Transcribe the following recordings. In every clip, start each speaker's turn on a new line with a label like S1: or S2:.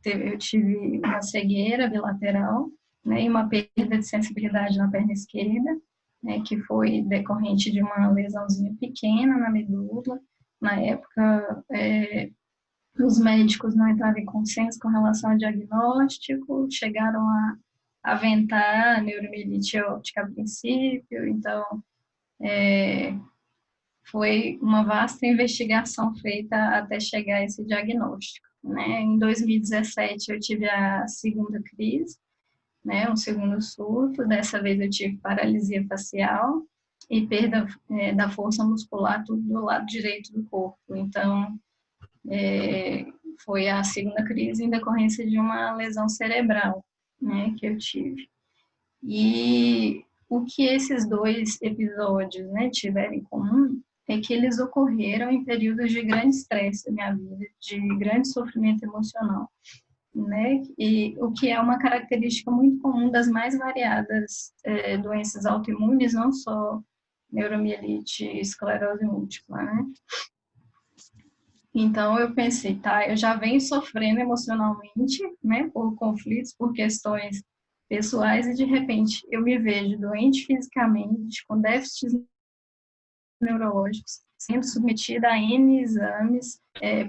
S1: eu tive uma cegueira bilateral, né, e uma perda de sensibilidade na perna esquerda, né, que foi decorrente de uma lesãozinha pequena na medula. Na época, os médicos não entraram em consenso com relação ao diagnóstico, chegaram a aventar neuromielite óptica a princípio, então foi uma vasta investigação feita até chegar a esse diagnóstico, né? Em 2017 eu tive a segunda crise, né? Um segundo surto, dessa vez eu tive paralisia facial e perda da força muscular tudo do lado direito do corpo, então foi a segunda crise em decorrência de uma lesão cerebral, né, que eu tive. E o que esses dois episódios, né, tiveram em comum é que eles ocorreram em períodos de grande estresse da minha vida, de grande sofrimento emocional, né? E o que é uma característica muito comum das mais variadas doenças autoimunes, não só neuromielite e esclerose múltipla, né? Então eu pensei, tá, eu já venho sofrendo emocionalmente, né, por conflitos, por questões pessoais, e de repente eu me vejo doente fisicamente, com déficits neurológicos, sendo submetida a N exames,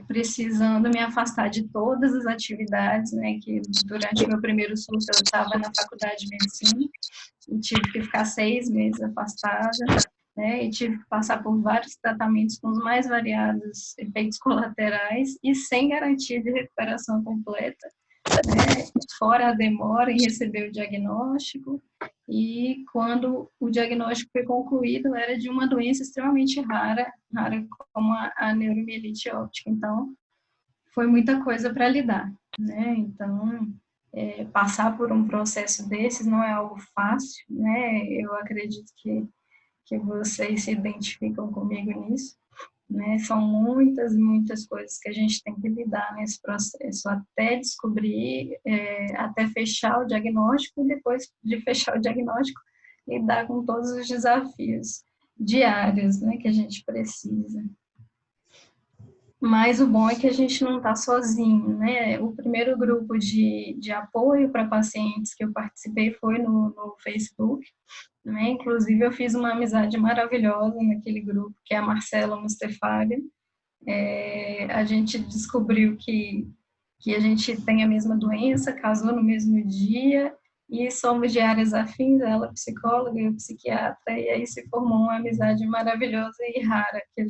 S1: precisando me afastar de todas as atividades, né, que durante o meu primeiro surto eu estava na faculdade de medicina, e tive que ficar 6 meses afastada, né, e tive que passar por vários tratamentos com os mais variados efeitos colaterais e sem garantia de recuperação completa, né, fora a demora em receber o diagnóstico, e quando o diagnóstico foi concluído, era de uma doença extremamente rara como a neuromielite óptica, então foi muita coisa para lidar, né, então passar por um processo desses não é algo fácil, né, eu acredito que vocês se identificam comigo nisso, né? São muitas coisas que a gente tem que lidar nesse processo, até descobrir, até fechar o diagnóstico, e depois de fechar o diagnóstico, lidar com todos os desafios diários, né, que a gente precisa. Mas o bom é que a gente não está sozinho, né? O primeiro grupo de apoio para pacientes que eu participei foi no Facebook, né? Inclusive, eu fiz uma amizade maravilhosa naquele grupo, que é a Marcela Mustafaga. A gente descobriu que a gente tem a mesma doença, casou no mesmo dia, e somos de áreas afins, ela psicóloga e eu psiquiatra, e aí se formou uma amizade maravilhosa e rara que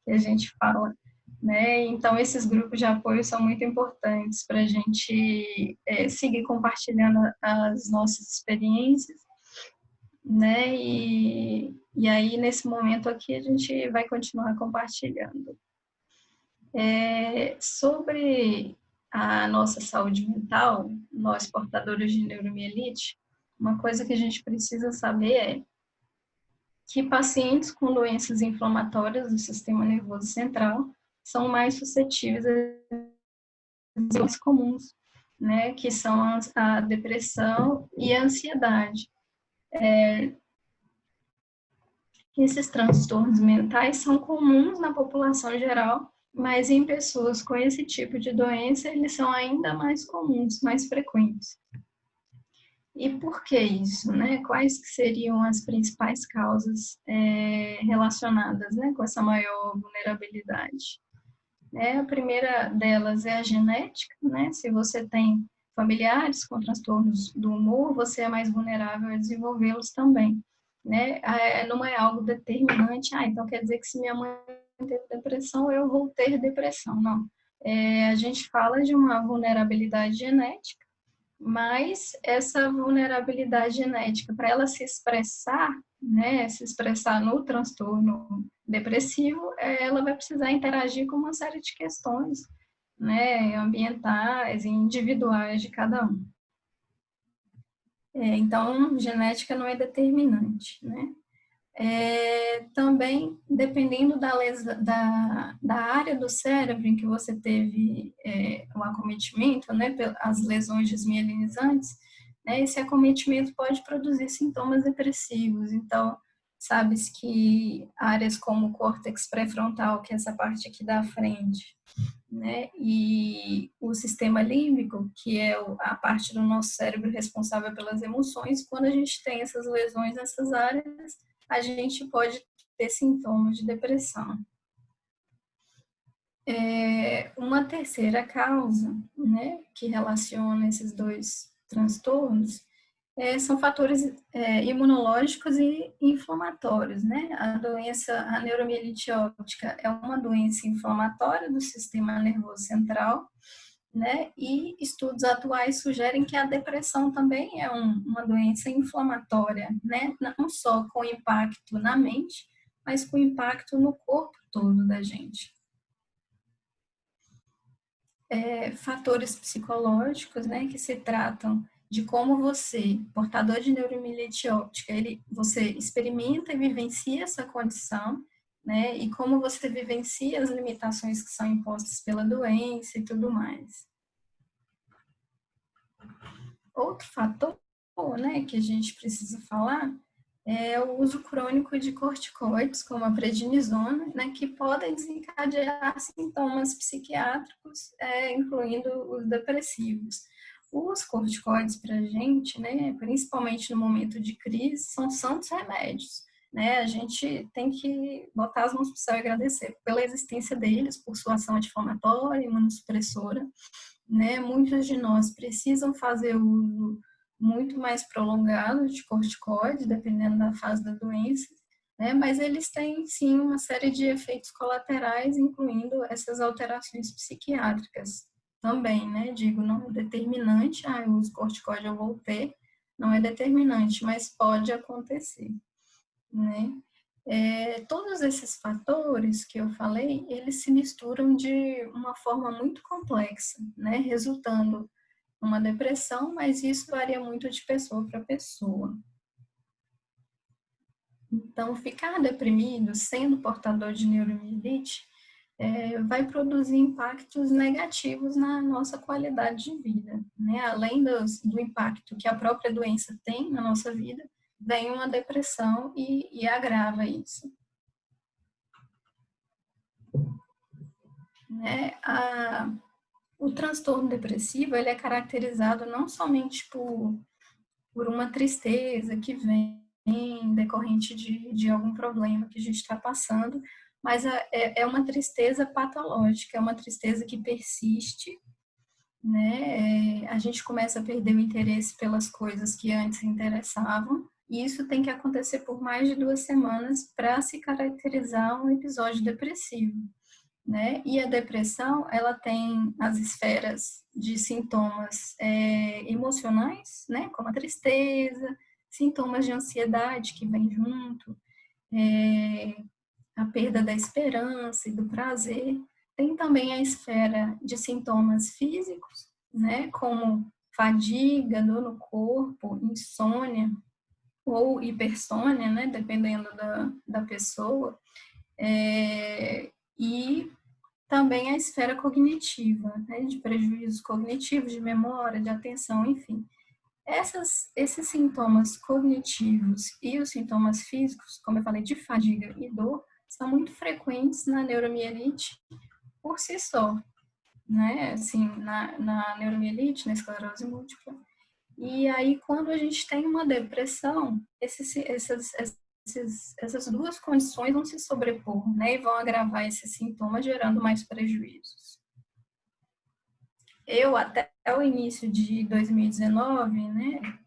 S1: a gente fala, né? Então, esses grupos de apoio são muito importantes para a gente seguir compartilhando as nossas experiências, né? E aí, nesse momento aqui, a gente vai continuar compartilhando. Sobre a nossa saúde mental, nós portadores de neuromielite, uma coisa que a gente precisa saber é que pacientes com doenças inflamatórias do sistema nervoso central são mais suscetíveis a doenças comuns, né, que são a depressão e a ansiedade. Esses transtornos mentais são comuns na população geral, mas em pessoas com esse tipo de doença, eles são ainda mais comuns, mais frequentes. E por que isso, né? Quais que seriam as principais causas relacionadas, né, com essa maior vulnerabilidade? A primeira delas é a genética, né? Se você tem familiares com transtornos do humor, você é mais vulnerável a desenvolvê-los também, né? Não é algo determinante, então quer dizer que se minha mãe teve depressão, eu vou ter depressão, não. A gente fala de uma vulnerabilidade genética, mas essa vulnerabilidade genética, para ela se expressar, né, se expressar no transtorno depressivo, ela vai precisar interagir com uma série de questões, né, ambientais e individuais de cada um. Então, genética não é determinante, né? Também, dependendo da área do cérebro em que você teve o acometimento, né, as lesões desmielinizantes, né, esse acometimento pode produzir sintomas depressivos. Então, Sabe-se que áreas como o córtex pré-frontal, que é essa parte aqui da frente, né, e o sistema límbico, que é a parte do nosso cérebro responsável pelas emoções, quando a gente tem essas lesões nessas áreas, a gente pode ter sintomas de depressão. Uma terceira causa, né, que relaciona esses dois transtornos são fatores imunológicos e inflamatórios, né? A neuromielite óptica é uma doença inflamatória do sistema nervoso central, né? E estudos atuais sugerem que a depressão também é uma doença inflamatória, né? Não só com impacto na mente, mas com impacto no corpo todo da gente. Fatores psicológicos, né, que se tratam de como você, portador de neuromielite óptica, você experimenta e vivencia essa condição, né, e como você vivencia as limitações que são impostas pela doença e tudo mais. Outro fator, né, que a gente precisa falar é o uso crônico de corticoides, como a prednisona, né, que podem desencadear sintomas psiquiátricos, incluindo os depressivos. Os corticoides para a gente, né, principalmente no momento de crise, são santos remédios. Né? A gente tem que botar as mãos para o céu e agradecer pela existência deles, por sua ação anti-inflamatória, imunossupressora. Né? Muitos de nós precisam fazer uso muito mais prolongado de corticoides, dependendo da fase da doença, né? Mas eles têm, sim, uma série de efeitos colaterais, incluindo essas alterações psiquiátricas também, né? Digo, não é determinante, eu uso corticoide, eu vou ter, não é determinante, mas pode acontecer, né? Todos esses fatores que eu falei, eles se misturam de uma forma muito complexa, né? Resultando uma depressão, mas isso varia muito de pessoa para pessoa. Então, ficar deprimido, sendo portador de neuromielite, vai produzir impactos negativos na nossa qualidade de vida, né? Além do impacto que a própria doença tem na nossa vida, vem uma depressão e agrava isso. Né? O transtorno depressivo ele é caracterizado não somente por uma tristeza que vem decorrente de algum problema que a gente está passando, mas é uma tristeza patológica, é uma tristeza que persiste, né? A gente começa a perder o interesse pelas coisas que antes interessavam, e isso tem que acontecer por mais de 2 semanas para se caracterizar um episódio depressivo. Né? E a depressão, ela tem as esferas de sintomas emocionais, né? Como a tristeza, sintomas de ansiedade que vem junto, a perda da esperança e do prazer. Tem também a esfera de sintomas físicos, né? Como fadiga, dor no corpo, insônia ou hipersônia, né? Dependendo da pessoa. E também a esfera cognitiva, né, de prejuízos cognitivos, de memória, de atenção, enfim. Esses sintomas cognitivos e os sintomas físicos, como eu falei, de fadiga e dor, são muito frequentes na neuromielite por si só, né? Assim, na neuromielite, na esclerose múltipla. E aí, quando a gente tem uma depressão, essas duas condições vão se sobrepor, né, e vão agravar esses sintomas, gerando mais prejuízos. Eu, até o início de 2019, né,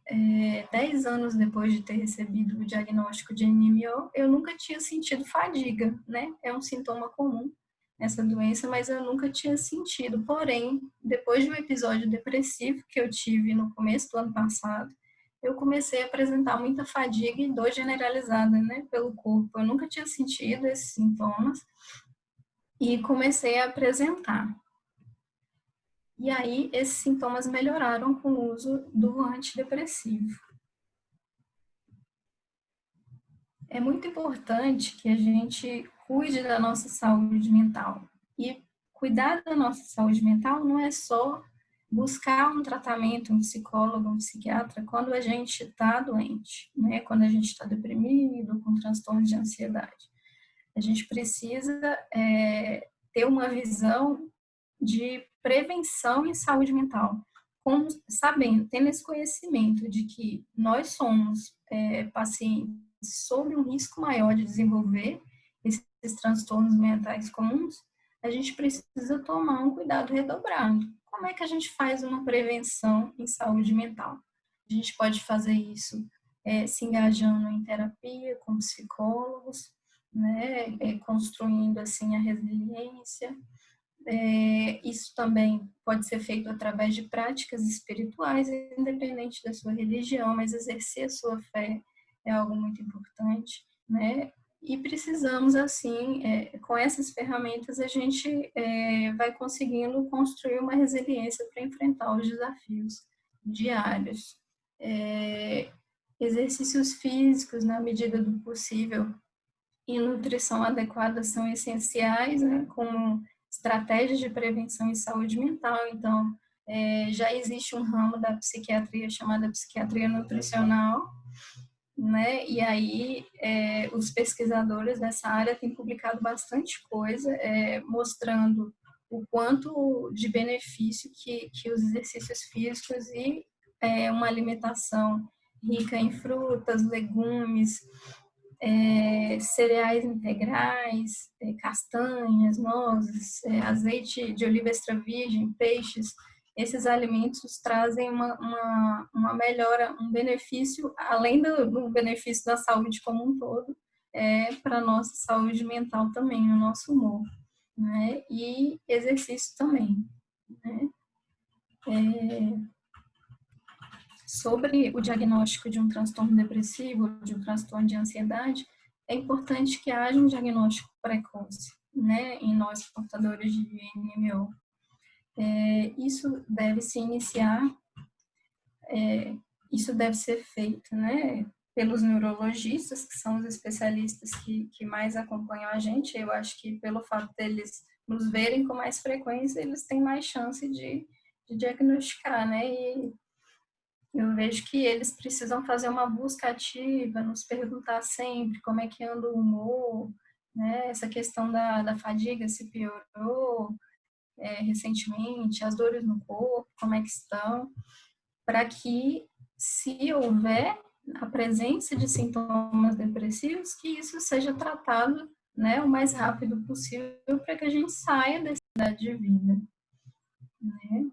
S1: 10 anos depois de ter recebido o diagnóstico de MMO, eu nunca tinha sentido fadiga, né? É um sintoma comum nessa doença, mas eu nunca tinha sentido. Porém, depois de um episódio depressivo que eu tive no começo do ano passado, eu comecei a apresentar muita fadiga e dor generalizada, né, pelo corpo. Eu nunca tinha sentido esses sintomas e comecei a apresentar. E aí, esses sintomas melhoraram com o uso do antidepressivo. É muito importante que a gente cuide da nossa saúde mental. E cuidar da nossa saúde mental não é só buscar um tratamento, um psicólogo, um psiquiatra, quando a gente está doente, né? Quando a gente está deprimido, com transtorno de ansiedade. A gente precisa ter uma visão de prevenção em saúde mental, sabendo, tendo esse conhecimento de que nós somos pacientes sob um risco maior de desenvolver esses transtornos mentais comuns, a gente precisa tomar um cuidado redobrado. Como é que a gente faz uma prevenção em saúde mental? A gente pode fazer isso se engajando em terapia com psicólogos, né, construindo assim a resiliência. Isso também pode ser feito através de práticas espirituais, independente da sua religião, mas exercer a sua fé é algo muito importante, né? E precisamos, assim, com essas ferramentas, a gente vai conseguindo construir uma resiliência para enfrentar os desafios diários. Exercícios físicos, na medida do possível, e nutrição adequada são essenciais, né, como estratégias de prevenção em saúde mental. Então, já existe um ramo da psiquiatria chamada psiquiatria nutricional, né, e aí os pesquisadores dessa área têm publicado bastante coisa, mostrando o quanto de benefício que os exercícios físicos e uma alimentação rica em frutas, legumes, cereais integrais, castanhas, nozes, azeite de oliva extra virgem, peixes, esses alimentos trazem uma melhora, um benefício, além do benefício da saúde como um todo, para a nossa saúde mental também, o nosso humor, né? E exercício também, né? Sobre o diagnóstico de um transtorno depressivo, de um transtorno de ansiedade, é importante que haja um diagnóstico precoce, né, em nós portadores de NMO. Isso deve se iniciar, isso deve ser feito, né, pelos neurologistas, que são os especialistas que mais acompanham a gente. Eu acho que pelo fato deles nos verem com mais frequência, eles têm mais chance de diagnosticar, né, e eu vejo que eles precisam fazer uma busca ativa, nos perguntar sempre como é que anda o humor, né? Essa questão da fadiga se piorou recentemente, as dores no corpo, como é que estão, para que, se houver a presença de sintomas depressivos, que isso seja tratado, né, o mais rápido possível para que a gente saia dessa idade de vida, né?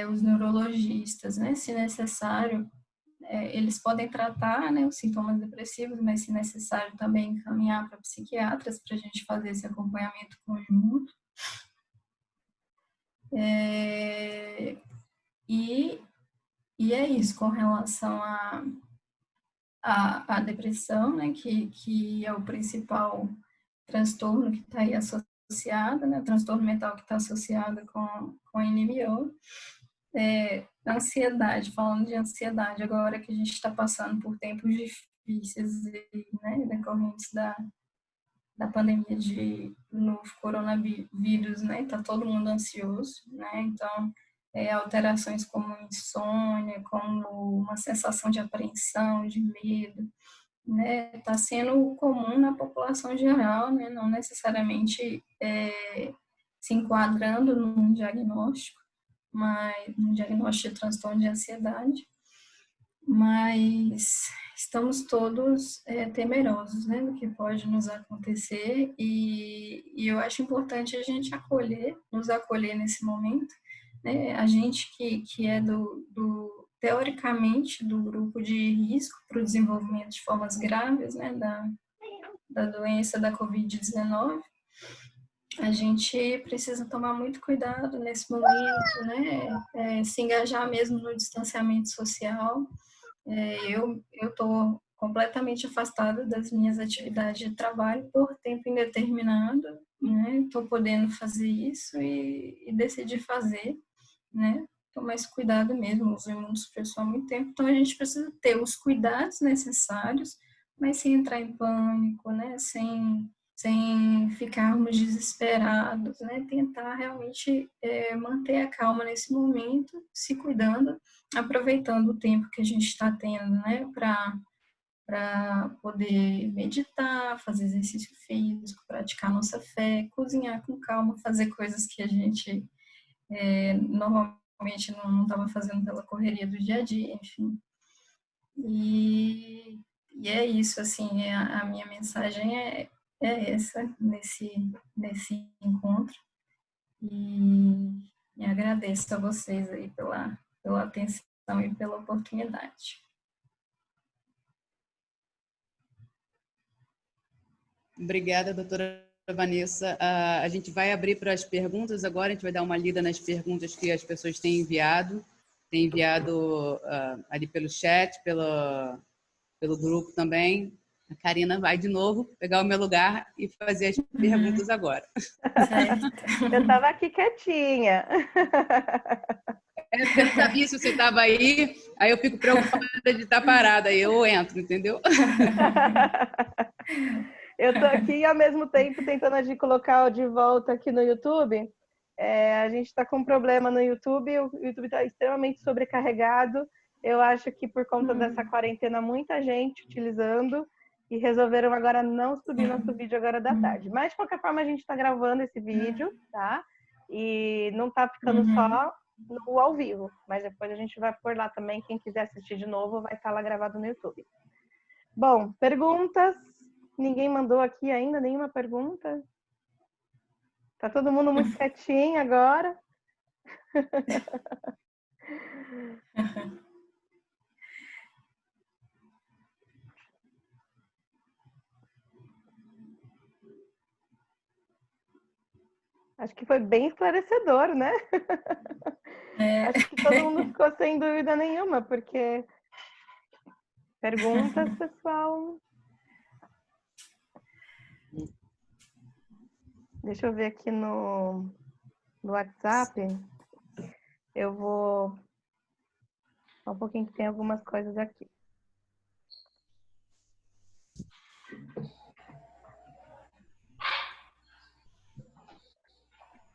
S1: Os neurologistas, né, se necessário, eles podem tratar, né, os sintomas depressivos, mas se necessário também encaminhar para psiquiatras para a gente fazer esse acompanhamento conjunto. E, e é isso com relação à depressão, né, que é o principal transtorno que está aí associado, né, transtorno mental que está associado com NMO. Ansiedade, falando de ansiedade, agora que a gente está passando por tempos difíceis, né, decorrentes da pandemia do novo coronavírus, né, está todo mundo ansioso, né, então, alterações como insônia, como uma sensação de apreensão, de medo, né, está sendo comum na população geral, né, não necessariamente se enquadrando num diagnóstico, um diagnóstico de transtorno de ansiedade, mas estamos todos temerosos, né, do que pode nos acontecer e eu acho importante a gente nos acolher nesse momento, né, a gente que é teoricamente do grupo de risco para o desenvolvimento de formas graves, né, da doença da Covid-19, a gente precisa tomar muito cuidado nesse momento, né? Se engajar mesmo no distanciamento social. Eu estou completamente afastada das minhas atividades de trabalho por tempo indeterminado, né? Estou podendo fazer isso e decidi fazer, né? Tomar esse cuidado mesmo, os imunossupressor há muito tempo. Então, a gente precisa ter os cuidados necessários, mas sem entrar em pânico, né? Sem sem ficarmos desesperados, né? Tentar realmente manter a calma nesse momento, se cuidando, aproveitando o tempo que a gente está tendo, né? Para poder meditar, fazer exercício físico, praticar nossa fé, cozinhar com calma, fazer coisas que a gente normalmente não estava fazendo pela correria do dia a dia, enfim. E é isso, assim, a minha mensagem é essa, nesse encontro. E agradeço a vocês aí pela atenção e pela oportunidade.
S2: Obrigada, doutora Vanessa. A gente vai abrir para as perguntas agora, a gente vai dar uma lida nas perguntas que as pessoas têm enviado. Tem enviado ali pelo chat, pelo grupo também. A Karina vai de novo pegar o meu lugar e fazer as perguntas agora.
S1: Certo.
S3: Eu estava aqui quietinha.
S2: Eu sabia se você estava aí eu fico preocupada de estar parada, aí eu entro, entendeu?
S3: Eu estou aqui e, ao mesmo tempo, tentando colocar de volta aqui no YouTube. A gente está com um problema no YouTube, o YouTube está extremamente sobrecarregado. Eu acho que por conta dessa quarentena, muita gente utilizando e resolveram agora não subir nosso vídeo agora da tarde. Mas, de qualquer forma, a gente está gravando esse vídeo, tá? E não está ficando só no ao vivo, mas depois a gente vai pôr lá também. Quem quiser assistir de novo, vai estar lá gravado no YouTube. Bom, perguntas. Ninguém mandou aqui ainda nenhuma pergunta? Tá todo mundo muito quietinho agora. Acho que foi bem esclarecedor, né? Acho que todo mundo ficou sem dúvida nenhuma, porque perguntas, pessoal. Deixa eu ver aqui no WhatsApp. Eu vou só um pouquinho que tem algumas coisas aqui.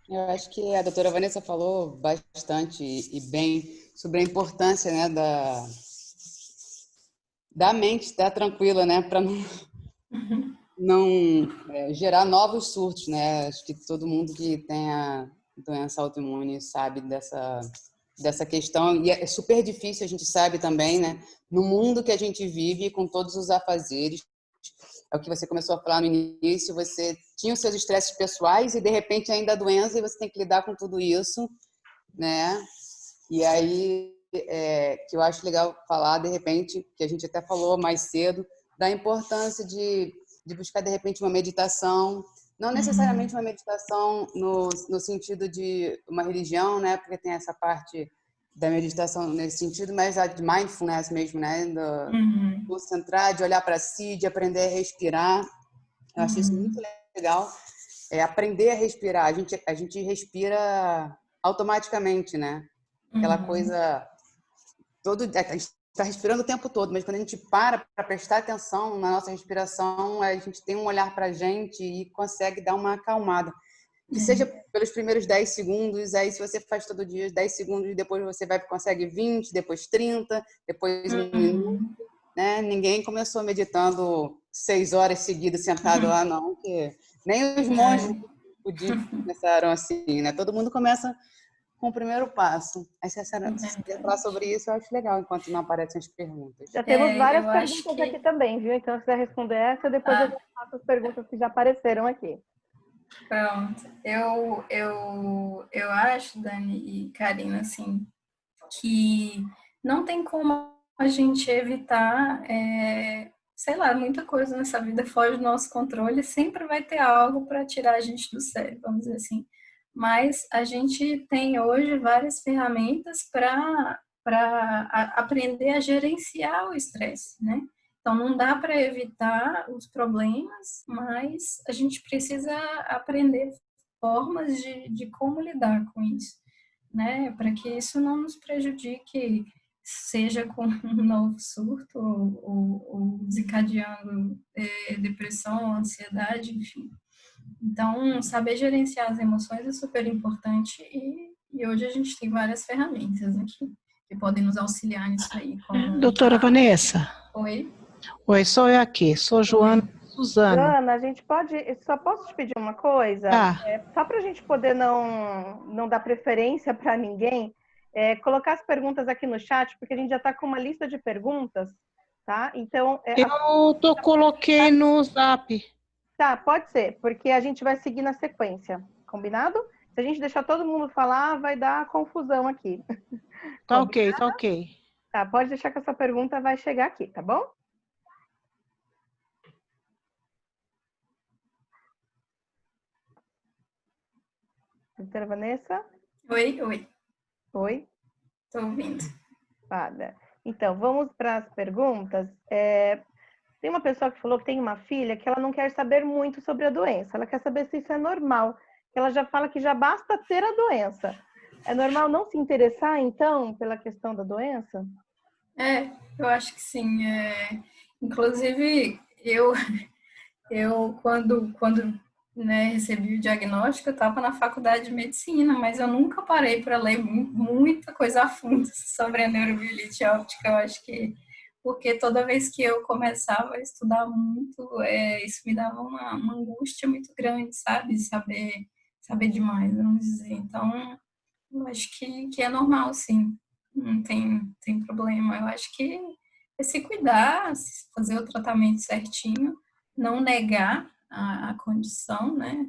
S2: Eu acho que a doutora Vanessa falou bastante e bem sobre a importância, né, da mente estar tranquila, né, para não gerar novos surtos, né? Acho que todo mundo que tem a doença autoimune sabe dessa questão, e é super difícil, a gente sabe também, né? No mundo que a gente vive, com todos os afazeres, é o que você começou a falar no início, você tinha os seus estresses pessoais e, de repente, ainda a doença, e você tem que lidar com tudo isso, né? E aí, que eu acho legal falar, de repente, que a gente até falou mais cedo, da importância de buscar, de repente, uma meditação, não necessariamente uma meditação no sentido de uma religião, né? Porque tem essa parte da meditação nesse sentido, mas a de mindfulness mesmo, né? Do concentrar, de olhar para si, de aprender a respirar. Eu acho isso muito legal. Aprender a respirar. A gente respira automaticamente, né? Aquela coisa... A gente está respirando o tempo todo, mas quando a gente para prestar atenção na nossa respiração, a gente tem um olhar para a gente e consegue dar uma acalmada. Que seja pelos primeiros 10 segundos, aí se você faz todo dia 10 segundos, depois você consegue 20, depois 30, depois 1 minuto, né? Ninguém começou meditando 6 horas seguidas sentado lá, não, porque nem os monges budistas começaram assim, né? Todo mundo começa com o primeiro passo. Aí, se você quiser falar sobre isso, eu acho legal, enquanto não aparecem as perguntas.
S3: Já temos várias perguntas aqui também, viu? Então, se quiser responder essa, depois eu faço as perguntas que já apareceram aqui.
S1: Pronto. Eu acho, Dani e Karina, assim, que não tem como a gente evitar, sei lá, muita coisa nessa vida foge do nosso controle, sempre vai ter algo para tirar a gente do sério, vamos dizer assim. Mas a gente tem hoje várias ferramentas para aprender a gerenciar o estresse, né? Então, não dá para evitar os problemas, mas a gente precisa aprender formas de como lidar com isso, né? Para que isso não nos prejudique, seja com um novo surto ou desencadeando depressão, ansiedade, enfim. Então, saber gerenciar as emoções é super importante e hoje a gente tem várias ferramentas aqui que podem nos auxiliar nisso aí. Como...
S4: Doutora Vanessa.
S1: Oi?
S4: Oi, sou eu aqui, sou Joana Suzano.
S3: Joana, a gente pode, só posso te pedir uma coisa? Só para a gente poder não dar preferência para ninguém, colocar as perguntas aqui no chat, porque a gente já está com uma lista de perguntas, tá? Então,
S4: coloquei no Zap.
S3: Tá, pode ser, porque a gente vai seguir na sequência, combinado? Se a gente deixar todo mundo falar, vai dar confusão aqui.
S4: Tá ok, tá ok.
S3: Tá, pode deixar que essa pergunta vai chegar aqui, tá bom? Doutora Vanessa?
S1: Oi.
S3: Oi?
S1: Estou ouvindo.
S3: Fada. Então, vamos para as perguntas. Tem uma pessoa que falou que tem uma filha que ela não quer saber muito sobre a doença. Ela quer saber se isso é normal. Ela já fala que já basta ter a doença. É normal não se interessar, então, pela questão da doença?
S1: Eu acho que sim. Inclusive, eu quando recebi o diagnóstico, eu estava na faculdade de medicina, mas eu nunca parei para ler muita coisa a fundo sobre a neurobiolite óptica. Eu acho que porque toda vez que eu começava a estudar muito, isso me dava uma angústia muito grande, sabe? Saber demais, vamos dizer. Então, eu acho que é normal, sim. Não tem problema. Eu acho que é se cuidar, fazer o tratamento certinho, não negar a condição, né?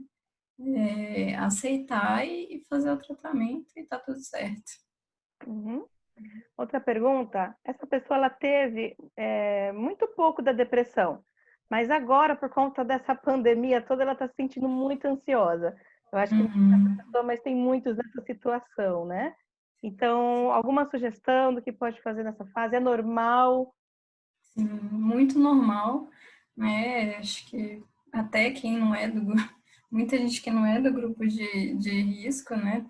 S1: Aceitar e fazer o tratamento e tá tudo certo.
S3: Uhum. Outra pergunta, essa pessoa ela teve muito pouco da depressão, mas agora, por conta dessa pandemia toda, ela está se sentindo muito ansiosa. Eu acho que essa pessoa, mas tem muitos nessa situação, né? Então, alguma sugestão do que pode fazer nessa fase? É normal?
S1: Sim, muito normal, né? Acho que até quem não é muita gente que não é do grupo de risco, né?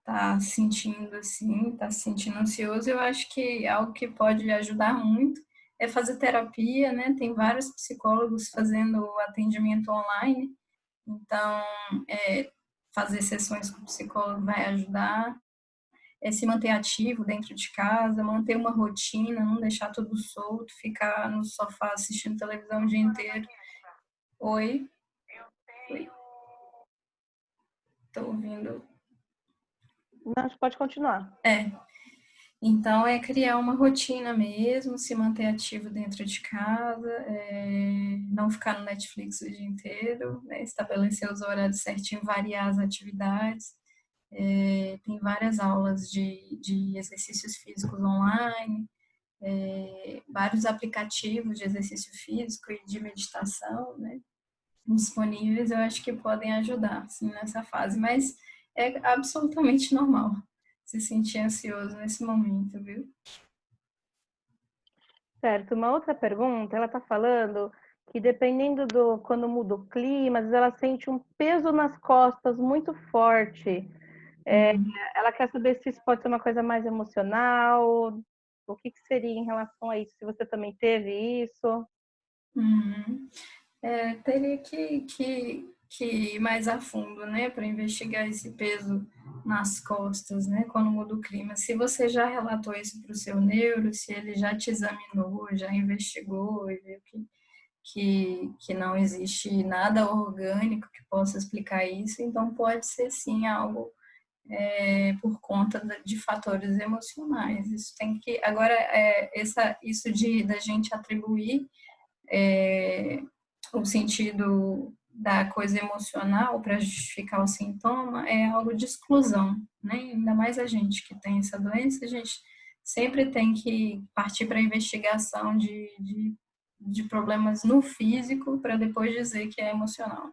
S1: Tá sentindo assim, tá se sentindo ansioso. Eu acho que algo que pode ajudar muito é fazer terapia, né? Tem vários psicólogos fazendo atendimento online, então fazer sessões com o psicólogo vai ajudar. Se manter ativo dentro de casa, manter uma rotina, não deixar tudo solto, ficar no sofá assistindo televisão o dia inteiro. Oi? Tô ouvindo.
S3: Não, pode continuar.
S1: Então, é criar uma rotina mesmo, se manter ativo dentro de casa, não ficar no Netflix o dia inteiro, né? Estabelecer os horários certinho, variar as atividades. Tem várias aulas de exercícios físicos online, vários aplicativos de exercício físico e de meditação, né? Disponíveis, eu acho que podem ajudar, assim, nessa fase, mas é absolutamente normal se sentir ansioso nesse momento, viu?
S3: Certo. Uma outra pergunta, ela está falando que dependendo quando muda o clima, às vezes ela sente um peso nas costas muito forte. Ela quer saber se isso pode ser uma coisa mais emocional, o que seria em relação a isso, se você também teve isso.
S1: Teria que ir mais a fundo, né, para investigar esse peso nas costas, né, quando muda o clima. Se você já relatou isso para o seu neuro, se ele já te examinou, já investigou e viu que não existe nada orgânico que possa explicar isso, então pode ser sim algo por conta de fatores emocionais. Isso tem que agora isso da gente atribuir o sentido da coisa emocional para justificar o sintoma é algo de exclusão, né? Ainda mais a gente que tem essa doença, a gente sempre tem que partir para a investigação de problemas no físico para depois dizer que é emocional.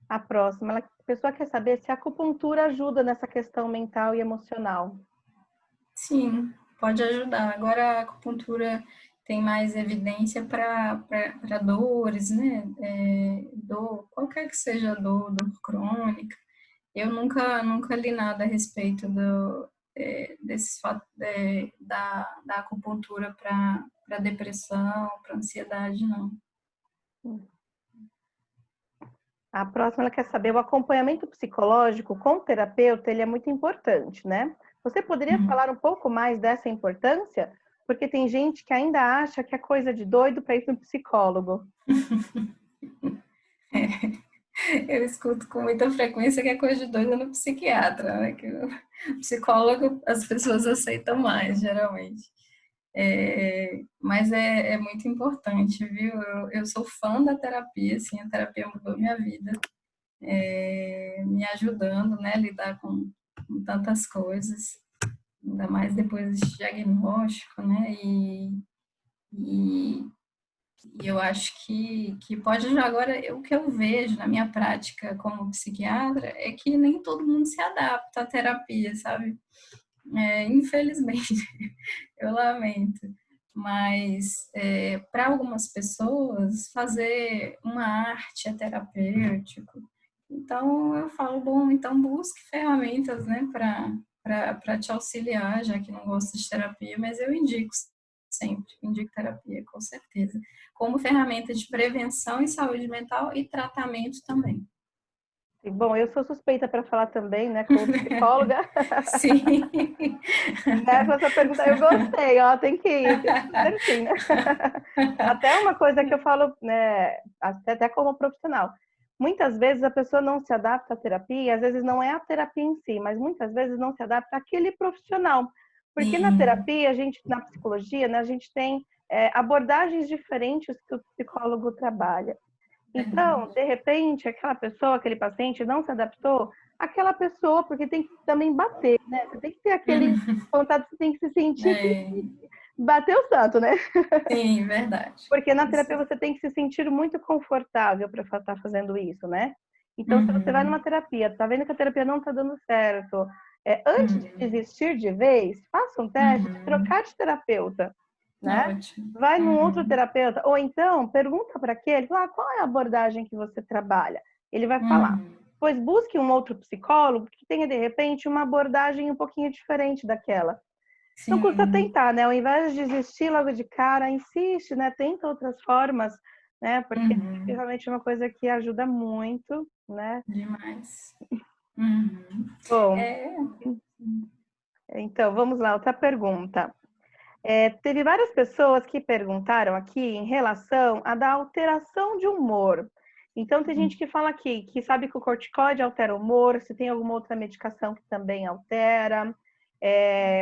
S3: A próxima, a pessoa quer saber se a acupuntura ajuda nessa questão mental e emocional.
S1: Sim, pode ajudar. Agora a acupuntura tem mais evidência para dores, né? Dor, qualquer que seja a dor crônica. Eu nunca li nada a respeito da acupuntura para depressão, para ansiedade, não.
S3: A próxima, ela quer saber, o acompanhamento psicológico com o terapeuta, ele é muito importante, né? Você poderia falar um pouco mais dessa importância? Porque tem gente que ainda acha que é coisa de doido para ir no psicólogo.
S1: Eu escuto com muita frequência que é coisa de doido no psiquiatra, né? Que o psicólogo as pessoas aceitam mais, geralmente. Mas é muito importante, viu? Eu sou fã da terapia, assim, a terapia mudou minha vida, me ajudando, né, a lidar com tantas coisas, ainda mais depois desse diagnóstico, né? E eu acho que pode ajudar. Agora, o que eu vejo na minha prática como psiquiatra é que nem todo mundo se adapta à terapia, sabe? Infelizmente, eu lamento. Mas, para algumas pessoas, fazer uma arte é terapêutico. Então, eu falo, bom, então busque ferramentas, né, para te auxiliar, já que não gosta de terapia, mas eu indico sempre, indico terapia, com certeza, como ferramenta de prevenção em saúde mental e tratamento também.
S3: Bom, eu sou suspeita para falar também, né, como psicóloga.
S1: Sim.
S3: Nessa sua pergunta, eu gostei, ó, tem que ir, tem que fazer sim, né? Até uma coisa que eu falo, né, até como profissional. Muitas vezes a pessoa não se adapta à terapia, às vezes não é a terapia em si, mas muitas vezes não se adapta àquele profissional. Porque na terapia, na psicologia, né, a gente tem abordagens diferentes que o psicólogo trabalha. Então, de repente, aquela pessoa, aquele paciente não se adaptou àquela pessoa, porque tem que também bater, né? Você tem que ter aquele contato, você tem que se sentir que bateu o santo, né?
S1: Sim, verdade.
S3: Porque na terapia você tem que se sentir muito confortável para estar fazendo isso, né? Então, se você vai numa terapia, tá vendo que a terapia não tá dando certo, antes de desistir de vez, faça um teste de trocar de terapeuta, né?
S1: Ótimo.
S3: Vai num outro terapeuta, ou então pergunta para aquele, qual é a abordagem que você trabalha? Ele vai falar. Pois busque um outro psicólogo que tenha, de repente, uma abordagem um pouquinho diferente daquela.
S1: Sim.
S3: Não custa tentar, né? Ao invés de desistir logo de cara, insiste, né? Tenta outras formas, né? Porque realmente é uma coisa que ajuda muito, né?
S1: Demais.
S3: Bom, então vamos lá, outra pergunta. Teve várias pessoas que perguntaram aqui em relação à da alteração de humor. Então, tem gente que fala aqui que sabe que o corticoide altera o humor, se tem alguma outra medicação que também altera.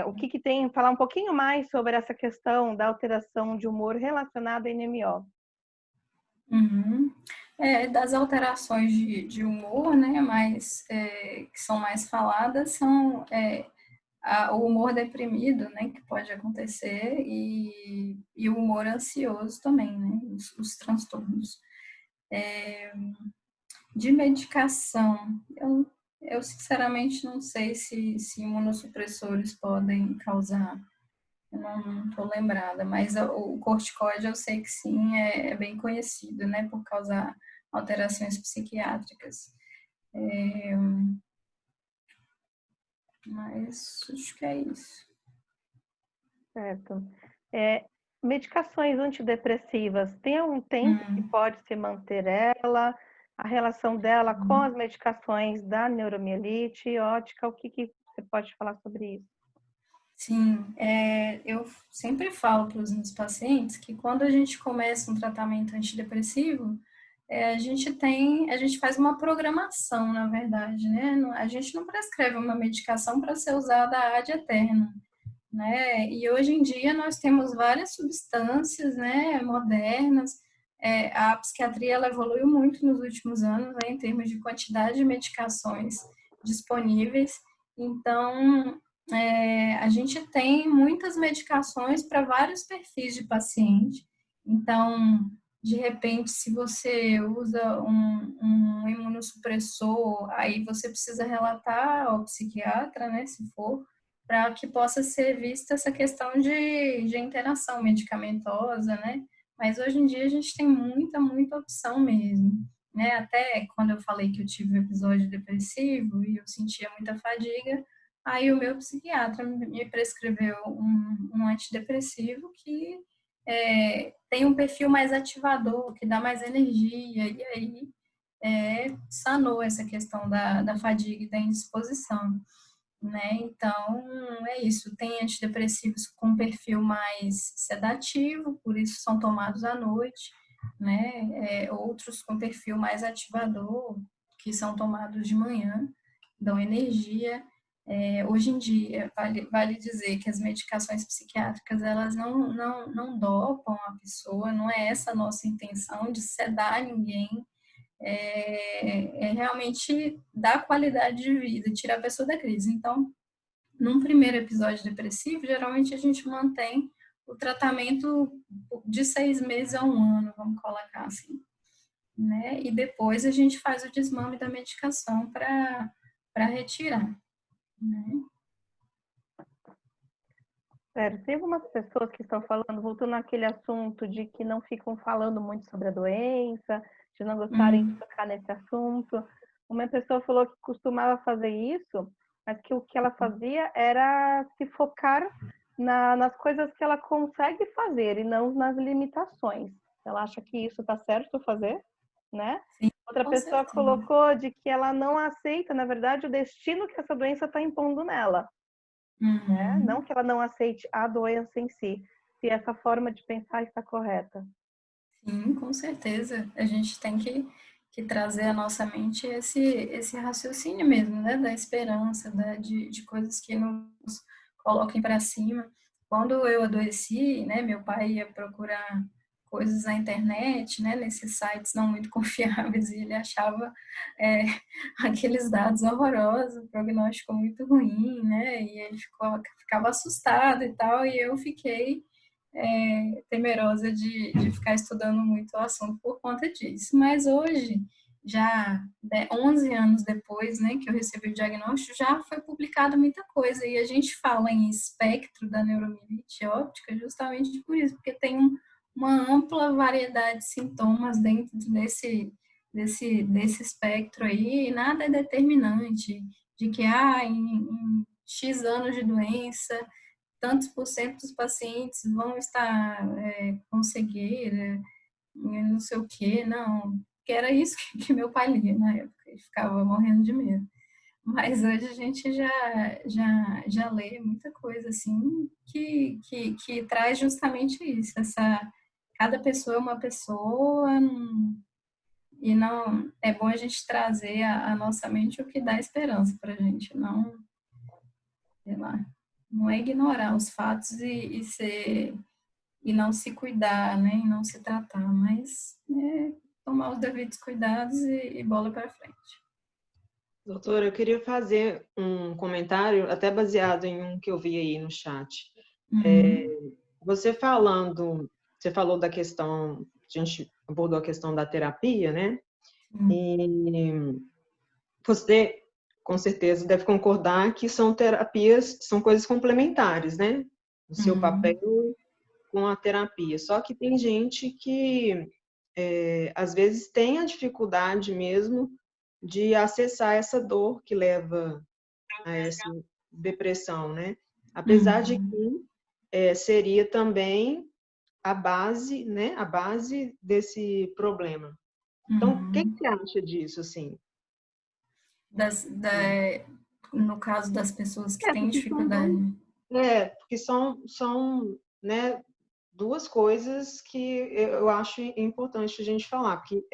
S3: O que tem? Falar um pouquinho mais sobre essa questão da alteração de humor relacionada à NMO.
S1: Das alterações de humor, né, que são mais faladas, são o humor deprimido, né, que pode acontecer, e o humor ansioso também, né, os transtornos. De medicação, eu sinceramente não sei se imunossupressores podem causar, eu não estou lembrada, mas o corticoide eu sei que sim, é bem conhecido, né, por causar alterações psiquiátricas. Mas acho que é isso.
S3: Certo. Medicações antidepressivas, tem algum tempo que pode se manter ela? A relação dela com as medicações da neuromielite ótica, o que você pode falar sobre isso?
S1: Sim, eu sempre falo para os meus pacientes que quando a gente começa um tratamento antidepressivo, a gente faz uma programação, na verdade, né? A gente não prescreve uma medicação para ser usada ad eterno, né? E hoje em dia nós temos várias substâncias, né, modernas. A psiquiatria ela evoluiu muito nos últimos anos, né, em termos de quantidade de medicações disponíveis. Então, a gente tem muitas medicações para vários perfis de paciente. Então, de repente, se você usa um imunossupressor, aí você precisa relatar ao psiquiatra, né, se for, para que possa ser vista essa questão de interação medicamentosa, né? Mas hoje em dia a gente tem muita opção mesmo, né? Até quando eu falei que eu tive um episódio depressivo e eu sentia muita fadiga, Aí o meu psiquiatra me prescreveu um antidepressivo que tem um perfil mais ativador, que dá mais energia, e aí sanou essa questão da fadiga e da indisposição, né? Então, é isso. Tem antidepressivos com perfil mais sedativo, por isso são tomados à noite, né? Outros com perfil mais ativador, que são tomados de manhã, dão energia. Hoje em dia, vale dizer que as medicações psiquiátricas, elas não dopam a pessoa, não é essa a nossa intenção de sedar ninguém, realmente dar qualidade de vida, tirar a pessoa da crise. Então, num primeiro episódio depressivo, geralmente a gente mantém o tratamento de 6 meses a 1 ano, vamos colocar assim, né? E depois a gente faz o desmame da medicação para retirar, né?
S3: Sério, tem algumas pessoas que estão falando, voltando àquele assunto de que não ficam falando muito sobre a doença, de não gostarem de tocar nesse assunto. Uma pessoa falou que costumava fazer isso, mas que o que ela fazia era se focar nas coisas que ela consegue fazer e não nas limitações. Ela acha que isso está certo fazer, né?
S1: Sim,
S3: outra pessoa
S1: certeza.
S3: Colocou de que ela não aceita, na verdade, o destino que essa doença está impondo nela. Né? Não que ela não aceite a doença em si, se essa forma de pensar está correta.
S1: Sim, com certeza. A gente tem que trazer à nossa mente esse raciocínio mesmo, né? Da esperança, de coisas que nos coloquem para cima. Quando eu adoeci, né? Meu pai ia procurar coisas na internet, né? Nesses sites não muito confiáveis, e ele achava aqueles dados horrorosos, prognóstico muito ruim, né? E ele ficava assustado e tal, e eu fiquei temerosa de ficar estudando muito o assunto por conta disso. Mas hoje, já 11 anos depois, né, que eu recebi o diagnóstico, já foi publicada muita coisa. E a gente fala em espectro da neuromielite óptica justamente por isso, porque tem uma ampla variedade de sintomas dentro desse espectro aí, e nada é determinante de que em X anos de doença tantos por cento dos pacientes vão estar com cegueira, não sei o quê, não. Que era isso que meu pai lia na época, e ficava morrendo de medo. Mas hoje a gente já lê muita coisa assim que traz justamente isso, cada pessoa é uma pessoa, e não é bom a gente trazer à nossa mente o que dá esperança para a gente, não, sei lá, não é ignorar os fatos e não se cuidar, né, e não se tratar, mas tomar os devidos cuidados e bola para frente.
S5: Doutora, eu queria fazer um comentário, até baseado em um que eu vi aí no chat. Você falou da questão, a gente abordou a questão da terapia, né? E você, com certeza, deve concordar que são terapias, são coisas complementares, né? O seu papel com a terapia. Só que tem gente que, às vezes, tem a dificuldade mesmo de acessar essa dor que leva a essa depressão, né? Apesar de que seria também a base, né? A base desse problema. Então, o que você acha disso, assim?
S1: No caso das pessoas que têm dificuldade.
S5: Porque são, né, duas coisas que eu acho importante a gente falar, porque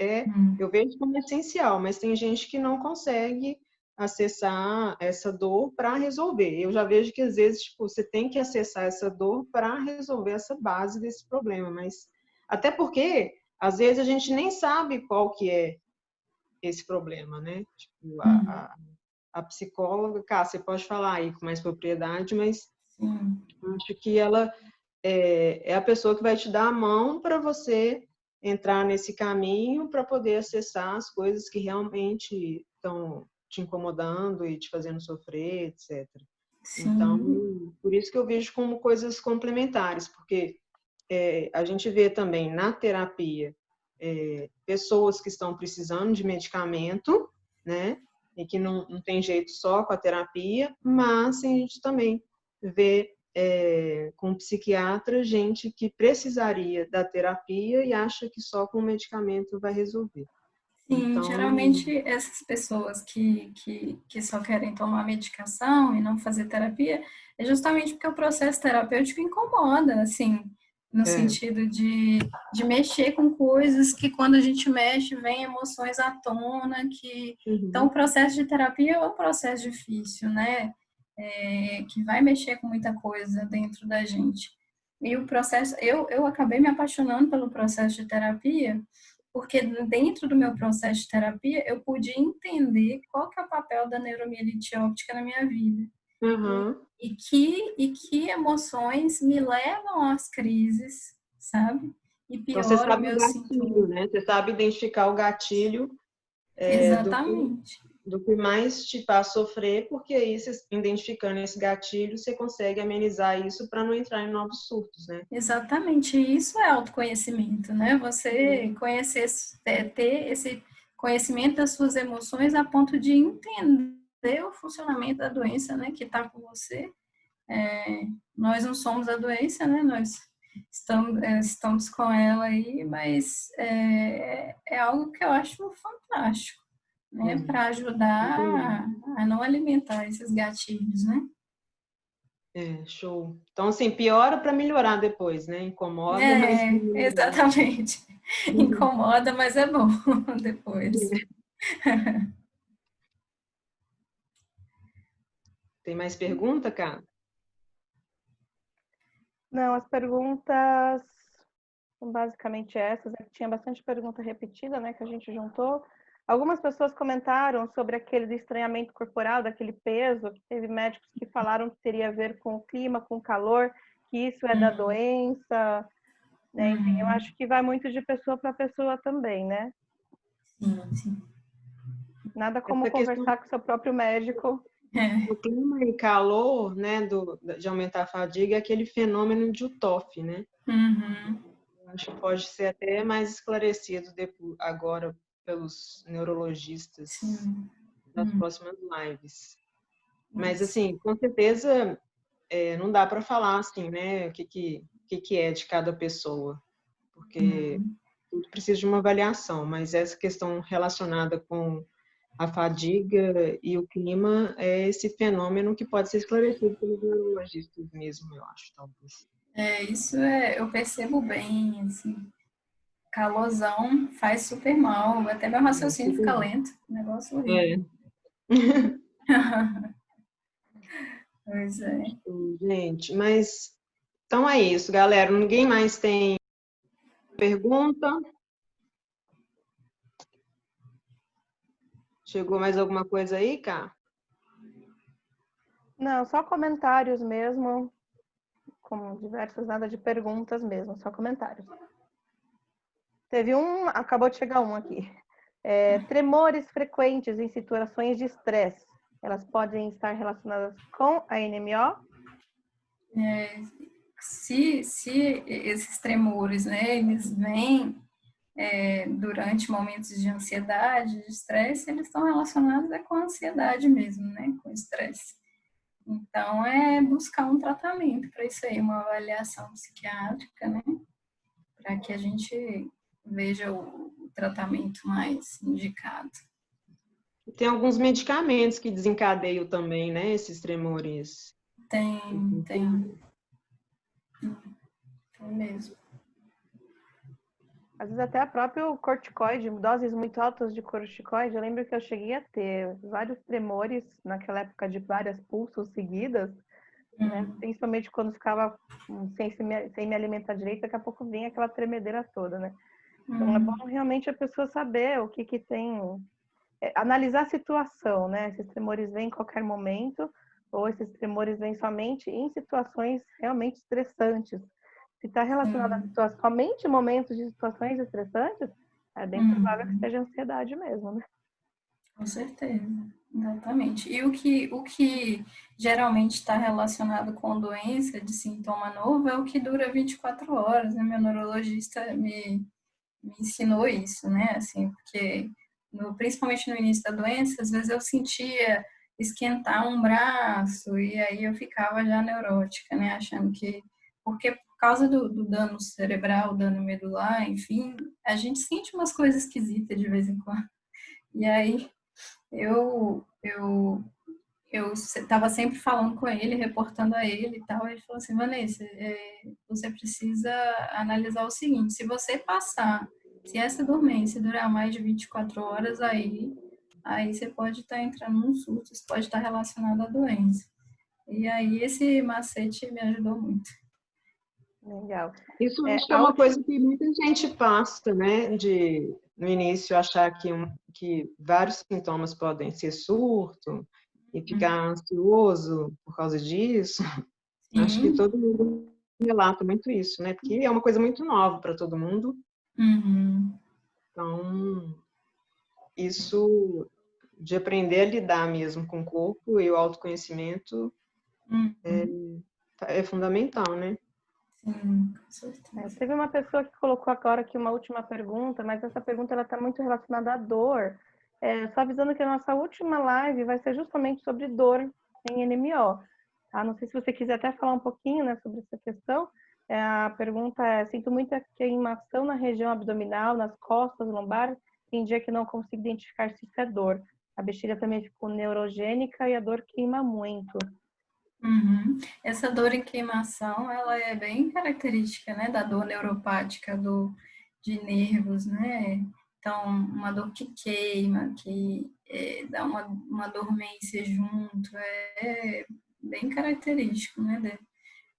S5: eu vejo como essencial, mas tem gente que não consegue acessar essa dor para resolver. Eu já vejo que às vezes tipo, você tem que acessar essa dor para resolver essa base desse problema, mas até porque às vezes a gente nem sabe qual que é esse problema, né? Tipo, a psicóloga, você pode falar aí com mais propriedade, mas acho que ela é a pessoa que vai te dar a mão para você entrar nesse caminho para poder acessar as coisas que realmente estão te incomodando e te fazendo sofrer, etc.
S1: Sim.
S5: Então, por isso que eu vejo como coisas complementares, porque a gente vê também na terapia pessoas que estão precisando de medicamento, né? e que não tem jeito só com a terapia, mas a gente também vê com psiquiatra gente que precisaria da terapia e acha que só com o medicamento vai resolver.
S1: Sim,
S5: Então,
S1: geralmente essas pessoas que só querem tomar medicação e não fazer terapia é justamente porque o processo terapêutico incomoda, assim, no sentido de mexer com coisas que quando a gente mexe vem emoções à tona, então o processo de terapia é um processo difícil, né? Que vai mexer com muita coisa dentro da gente. E o processo, eu acabei me apaixonando pelo processo de terapia, porque dentro do meu processo de terapia eu pude entender qual que é o papel da neuromielite óptica na minha vida. E que emoções me levam às crises, sabe? E
S5: então você
S1: pioram o
S5: sabe o
S1: meu
S5: gatilho,
S1: sintoma.
S5: né? Você sabe identificar o gatilho
S1: Exatamente.
S5: do que mais te faz sofrer, porque aí, você, identificando esse gatilho, você consegue amenizar isso para não entrar em novos surtos, né?
S1: Exatamente, isso é autoconhecimento, né? Você conhecer, ter esse conhecimento das suas emoções a ponto de entender o funcionamento da doença, né, que está com você. Nós não somos a doença, né? Nós estamos com ela aí, mas é algo que eu acho fantástico, né? Para ajudar a não alimentar esses gatilhos, né?
S5: Show. Então, assim, piora para melhorar depois, né? Incomoda, mas...
S1: Exatamente. Incomoda, mas é bom depois.
S5: Tem mais pergunta, cara?
S3: Não, as perguntas são basicamente essas. Tinha bastante pergunta repetida, né, que a gente juntou. Algumas pessoas comentaram sobre aquele do estranhamento corporal, daquele peso, que teve médicos que falaram que teria a ver com o clima, com o calor, que isso é da doença, né? Enfim, eu acho que vai muito de pessoa para pessoa também, né?
S1: Sim, sim.
S3: Nada como
S5: Essa questão
S3: conversar com seu próprio médico.
S5: do clima e calor, né, de aumentar a fadiga, é aquele fenômeno de UTOF, né? Acho que pode ser até mais esclarecido agora pelos neurologistas nas próximas lives. Mas, assim, com certeza, não dá para falar, assim, né, o que é de cada pessoa, porque tudo precisa de uma avaliação, mas essa questão relacionada com a fadiga e o clima é esse fenômeno que pode ser esclarecido pelos neurologistas mesmo, eu acho, talvez.
S1: Isso eu percebo bem, assim, calorzão faz super mal, até meu raciocínio fica lento, negócio horrível. Pois é.
S5: Gente, mas então é isso, galera. Ninguém mais tem pergunta? Chegou mais alguma coisa aí, Cá?
S3: Não, só comentários mesmo, com diversas, nada de perguntas mesmo, só comentários. Teve acabou de chegar um aqui. Tremores frequentes em situações de estresse, elas podem estar relacionadas com a NMO?
S1: Se esses tremores, né, eles vêm durante momentos de ansiedade, de estresse, eles estão relacionados com a ansiedade mesmo, né, com o estresse. Então, buscar um tratamento para isso aí, uma avaliação psiquiátrica, né, para que a gente veja o tratamento mais indicado.
S5: Tem alguns medicamentos que desencadeiam também, né, esses tremores.
S1: Tem mesmo.
S3: Às vezes até a própria corticoide, doses muito altas de corticoide. Eu lembro que eu cheguei a ter vários tremores naquela época de várias pulsos seguidas, né? Principalmente quando ficava sem me alimentar direito, daqui a pouco vinha aquela tremedeira toda, né? Então é bom realmente a pessoa saber o que tem, analisar a situação, né? Esses tremores vêm em qualquer momento ou esses tremores vêm somente em situações realmente estressantes. Se está relacionado a somente momentos de situações estressantes, é bem provável que seja ansiedade mesmo, né?
S1: Com certeza, exatamente. E o que geralmente está relacionado com doença de sintoma novo é o que dura 24 horas, né? Meu neurologista me ensinou isso, né? Assim, porque principalmente no início da doença, às vezes eu sentia esquentar um braço e aí eu ficava já neurótica, né? Achando que... Porque por causa do dano cerebral, dano medular, enfim, a gente sente umas coisas esquisitas de vez em quando. E aí eu estava sempre falando com ele, reportando a ele e tal. Ele falou assim: Vanessa, você precisa analisar o seguinte: se você passar, se essa dormência durar mais de 24 horas, aí você pode estar entrando num surto, isso pode estar relacionado à doença. E aí esse macete me ajudou muito.
S3: Legal.
S5: Isso acho que é uma coisa que muita gente passa, né? No início, achar que vários sintomas podem ser surto e ficar ansioso por causa disso.
S1: Sim.
S5: Acho que todo mundo relata muito isso, né? Porque é uma coisa muito nova para todo mundo.
S1: Uhum.
S5: Então, isso de aprender a lidar mesmo com o corpo e o autoconhecimento é fundamental, né?
S1: Sim, com certeza.
S3: Teve uma pessoa que colocou agora aqui uma última pergunta, mas essa pergunta ela está muito relacionada à dor. Só avisando que a nossa última live vai ser justamente sobre dor em NMO. Tá? Não sei se você quiser até falar um pouquinho, né, sobre essa questão. A pergunta é: sinto muita queimação na região abdominal, nas costas, lombar. Tem dia que não consigo identificar se isso é dor. A bexiga também ficou neurogênica e a dor queima muito.
S1: Uhum. Essa dor em queimação, ela é bem característica, né, da dor neuropática de nervos, né? Então, uma dor que queima, que dá uma dormência junto, é bem característico, né?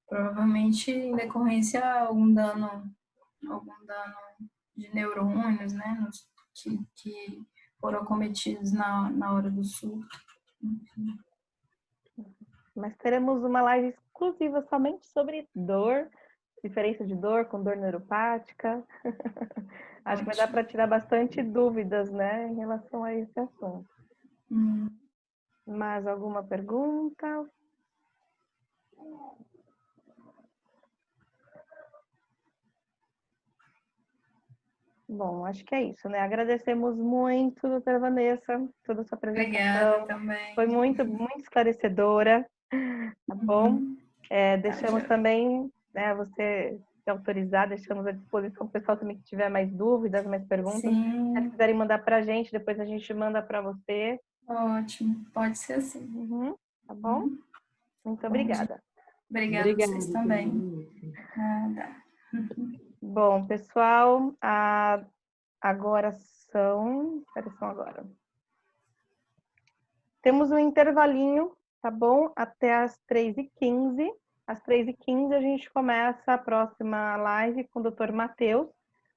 S1: Provavelmente em decorrência a algum dano de neurônios, né, que foram acometidos na hora do surto. Enfim.
S3: Mas teremos uma live exclusiva somente sobre dor, diferença de dor com dor neuropática. Acho que vai dar para tirar bastante dúvidas, né, em relação a esse assunto. Mais alguma pergunta? Bom, acho que é isso, né? Agradecemos muito, doutora Vanessa, toda a sua apresentação.
S1: Obrigada também.
S3: Foi muito, muito esclarecedora, tá bom? Deixamos também, né, você se autorizar, deixamos à disposição o pessoal também que tiver mais dúvidas, mais perguntas.
S1: Sim.
S3: Se quiserem mandar para a gente, depois a gente manda para você.
S1: Ótimo, pode ser assim.
S3: Tá bom? Muito obrigada.
S1: Obrigada a vocês também. Nada.
S3: Bom, pessoal, agora são... agora. Temos um intervalinho, tá bom? Até as 3h15. Às 3h15 a gente começa a próxima live com o Dr. Matheus,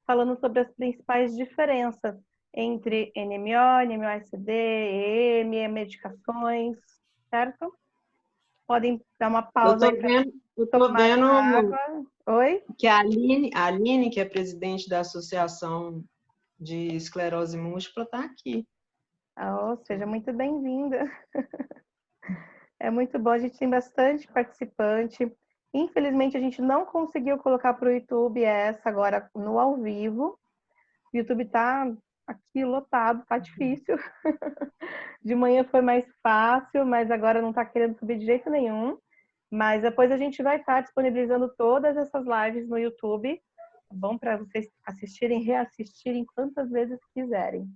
S3: falando sobre as principais diferenças entre NMO, NMO-SD, EM, medicações, certo? Podem dar uma pausa.
S5: Eu tô vendo
S3: água. Oi?
S5: Que a Aline, que é presidente da Associação de Esclerose Múltipla, está aqui.
S3: Seja muito bem-vinda. É muito bom, a gente tem bastante participante. Infelizmente, a gente não conseguiu colocar para o YouTube essa agora no ao vivo. O YouTube tá aqui lotado, tá difícil. De manhã foi mais fácil, mas agora não tá querendo subir de jeito nenhum. Mas depois a gente vai estar disponibilizando todas essas lives no YouTube, tá bom? Para vocês assistirem, reassistirem quantas vezes quiserem.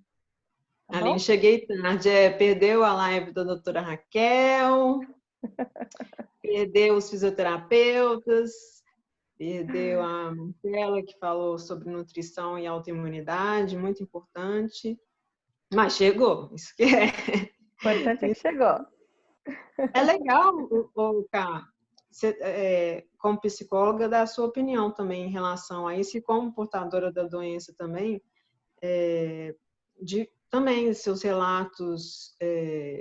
S3: Tá
S5: Aline, cheguei tarde. Perdeu a live da doutora Raquel, perdeu os fisioterapeutas, perdeu a Marcela, que falou sobre nutrição e autoimunidade, muito importante. Mas chegou, isso que é.
S3: O importante é que chegou.
S5: É legal, Cá, como psicóloga, dar a sua opinião também em relação a isso, e como portadora da doença também, também seus relatos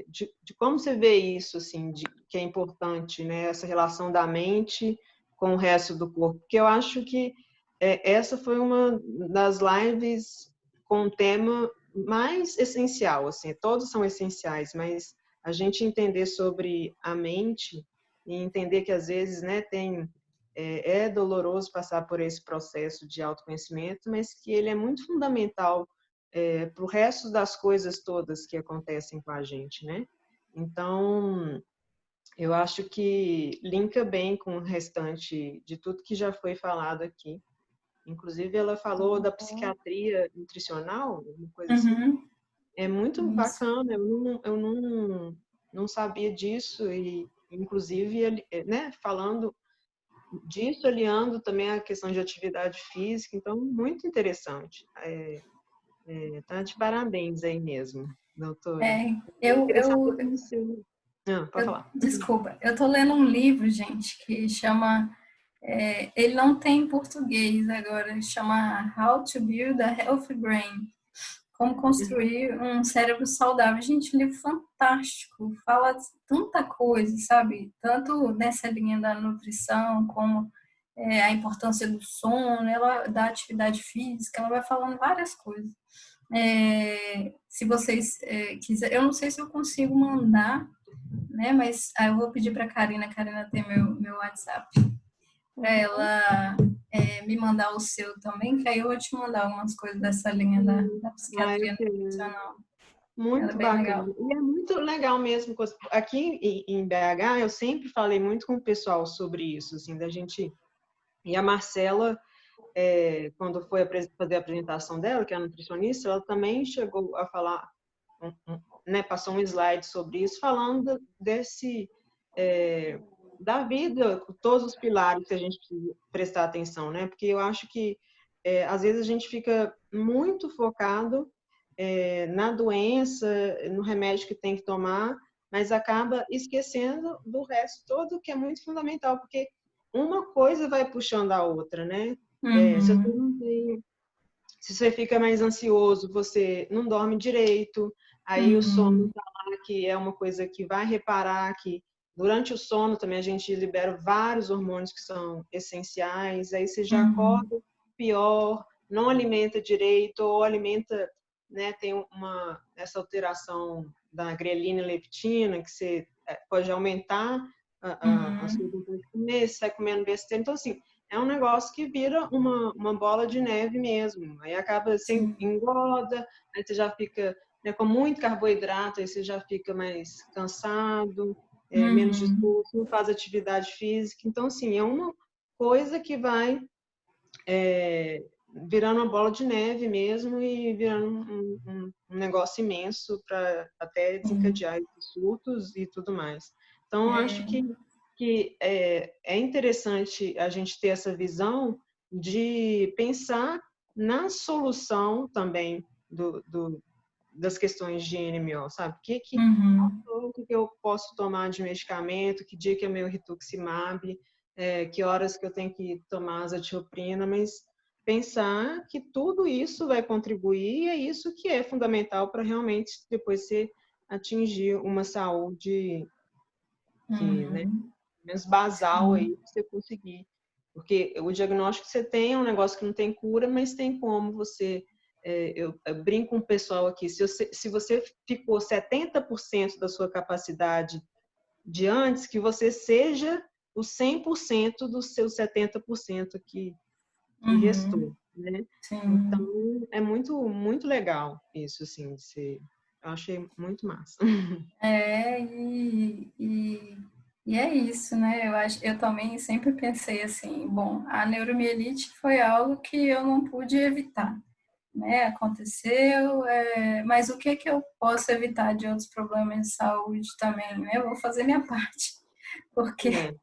S5: de como você vê isso, assim, que é importante, né, essa relação da mente com o resto do corpo. Porque eu acho que essa foi uma das lives com um tema mais essencial, assim, todos são essenciais, mas a gente entender sobre a mente e entender que às vezes, né, é doloroso passar por esse processo de autoconhecimento, mas que ele é muito fundamental para o resto das coisas todas que acontecem com a gente, né? Então, eu acho que linka bem com o restante de tudo que já foi falado aqui. Inclusive, ela falou da psiquiatria nutricional, uma coisa assim. É muito bacana, eu não sabia disso, e inclusive, né, falando disso, aliando também a questão de atividade física, então, muito interessante. Tá de parabéns aí mesmo, doutora. Eu queria saber como você... pode falar.
S1: Desculpa, eu tô lendo um livro, gente, que chama... ele não tem em português agora, ele chama How to Build a Healthy Brain. Como construir um cérebro saudável. Gente, um livro fantástico, fala de tanta coisa, sabe? Tanto nessa linha da nutrição, como a importância do sono, da atividade física, ela vai falando várias coisas. Se vocês quiserem, eu não sei se eu consigo mandar, né? Mas eu vou pedir para a Karina tem meu WhatsApp, para ela me mandar o seu também, que aí eu vou te mandar algumas coisas dessa linha da psiquiatria nutricional.
S5: Muito bacana. Legal. E é muito legal mesmo. Aqui em BH, eu sempre falei muito com o pessoal sobre isso, assim, da gente... E a Marcela, quando foi fazer a apresentação dela, que é a nutricionista, ela também chegou a falar, né, passou um slide sobre isso, falando da vida, com todos os pilares que a gente precisa prestar atenção, né? Porque eu acho que, às vezes, a gente fica muito focado na doença, no remédio que tem que tomar, mas acaba esquecendo do resto todo, que é muito fundamental, porque uma coisa vai puxando a outra, né? Se você fica mais ansioso, você não dorme direito, aí o sono tá lá, que é uma coisa que vai reparar que durante o sono também a gente libera vários hormônios que são essenciais, aí você já acorda pior, não alimenta direito, ou alimenta, né, tem essa alteração da grelina e leptina, que você pode aumentar a sua vontade de comer, você vai comendo besteira. Então, assim, é um negócio que vira uma bola de neve mesmo. Aí acaba, você engorda, aí você já fica, né, com muito carboidrato, aí você já fica mais cansado, menos disposto, não faz atividade física. Então, assim, é uma coisa que vai virando uma bola de neve mesmo e virando um negócio imenso para até desencadear surtos e tudo mais. Então, eu acho que é interessante a gente ter essa visão de pensar na solução também das questões de NMO, sabe? O que eu posso tomar de medicamento, que dia que é meu rituximab, que horas que eu tenho que tomar azathioprina, mas pensar que tudo isso vai contribuir e é isso que é fundamental para realmente depois você atingir uma saúde que, né, menos basal aí para você conseguir. Porque o diagnóstico que você tem é um negócio que não tem cura, mas tem como você... eu brinco com o pessoal aqui, se você ficou 70% da sua capacidade de antes, que você seja o 100% dos seus 70% que restou, né? Então, é muito, muito legal isso, assim, eu achei muito massa.
S1: E é isso, né? Eu também sempre pensei assim, bom, a neuromielite foi algo que eu não pude evitar, né? Aconteceu, mas o que eu posso evitar de outros problemas de saúde também, né? Eu vou fazer minha parte, porque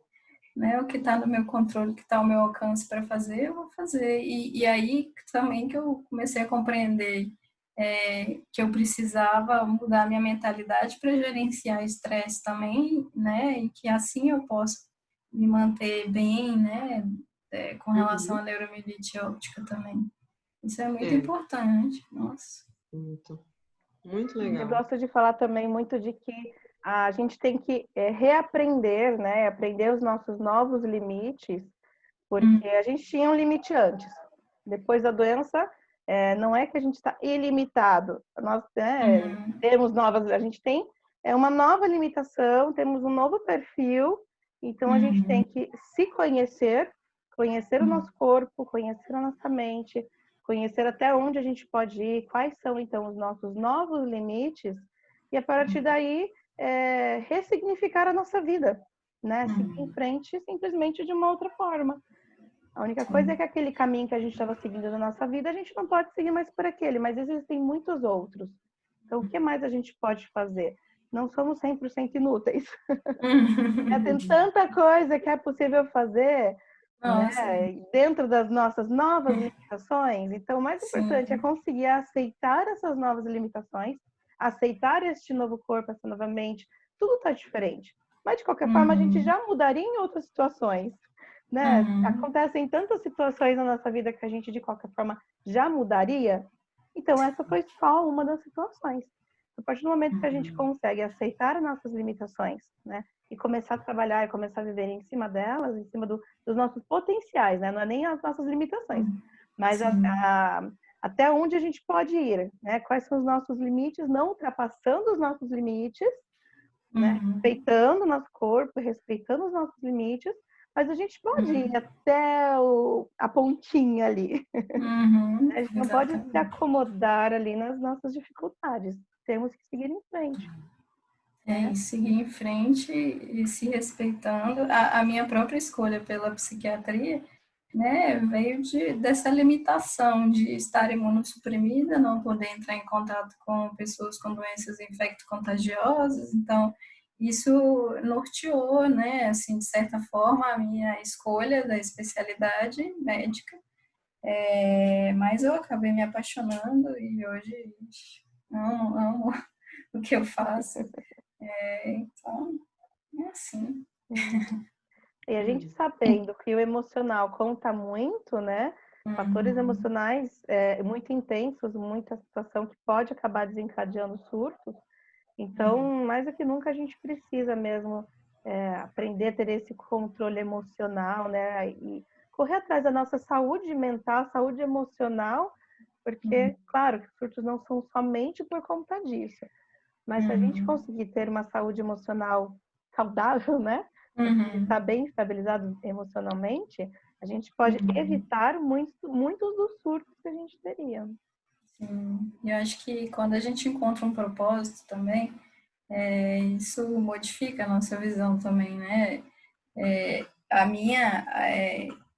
S1: né, o que está no meu controle, o que está ao meu alcance para fazer, eu vou fazer. E aí também que eu comecei a compreender que eu precisava mudar a minha mentalidade para gerenciar estresse também, né? E que assim eu posso me manter bem, né? Com relação à neuromielite óptica também. Isso é muito importante, nossa.
S5: Muito legal.
S3: Eu gosto de falar também muito de que a gente tem que reaprender, né? Aprender os nossos novos limites, porque a gente tinha um limite antes. Depois da doença, não é que a gente está ilimitado. Nós temos a gente tem uma nova limitação, temos um novo perfil, então a gente tem que se conhecer o nosso corpo, conhecer a nossa mente, conhecer até onde a gente pode ir, quais são, então, os nossos novos limites, e a partir daí, ressignificar a nossa vida, né? Seguir em frente simplesmente de uma outra forma. A única coisa é que aquele caminho que a gente estava seguindo na nossa vida, a gente não pode seguir mais por aquele, mas existem muitos outros. Então, o que mais a gente pode fazer? Não somos 100% inúteis. Tem tanta coisa que é possível fazer, né, dentro das nossas novas limitações. Então, o mais importante é conseguir aceitar essas novas limitações, aceitar este novo corpo, essa nova mente. Tudo está diferente. Mas, de qualquer forma, a gente já mudaria em outras situações, né? Acontecem tantas situações na nossa vida que a gente, de qualquer forma, já mudaria. Então, essa foi só uma das situações. A partir do momento que a gente consegue aceitar as nossas limitações, né? E começar a trabalhar e começar a viver em cima delas, em cima dos nossos potenciais, né? Não é nem as nossas limitações, mas até onde a gente pode ir, né? Quais são os nossos limites, não ultrapassando os nossos limites, né? Respeitando o nosso corpo, respeitando os nossos limites, mas a gente pode ir até a pontinha ali. A gente não pode se acomodar ali nas nossas dificuldades. Temos que seguir em frente.
S1: E seguir em frente e se respeitando. A minha própria escolha pela psiquiatria, né, veio dessa limitação de estar imunossuprimida, não poder entrar em contato com pessoas com doenças infecto-contagiosas. Então, isso norteou, né, assim, de certa forma, a minha escolha da especialidade médica. Mas eu acabei me apaixonando e hoje amo o que eu faço. Então, é assim.
S3: E a gente sabendo que o emocional conta muito, né? Fatores emocionais muito intensos, muita situação que pode acabar desencadeando surtos. Então, mais do que nunca, a gente precisa mesmo aprender a ter esse controle emocional, né? E correr atrás da nossa saúde mental, saúde emocional, porque, claro, que os surtos não são somente por conta disso. Mas se a gente conseguir ter uma saúde emocional saudável, né? Estar bem estabilizado emocionalmente, a gente pode evitar muitos dos surtos que a gente teria.
S1: Sim, eu acho que quando a gente encontra um propósito também, isso modifica a nossa visão também, né? A minha,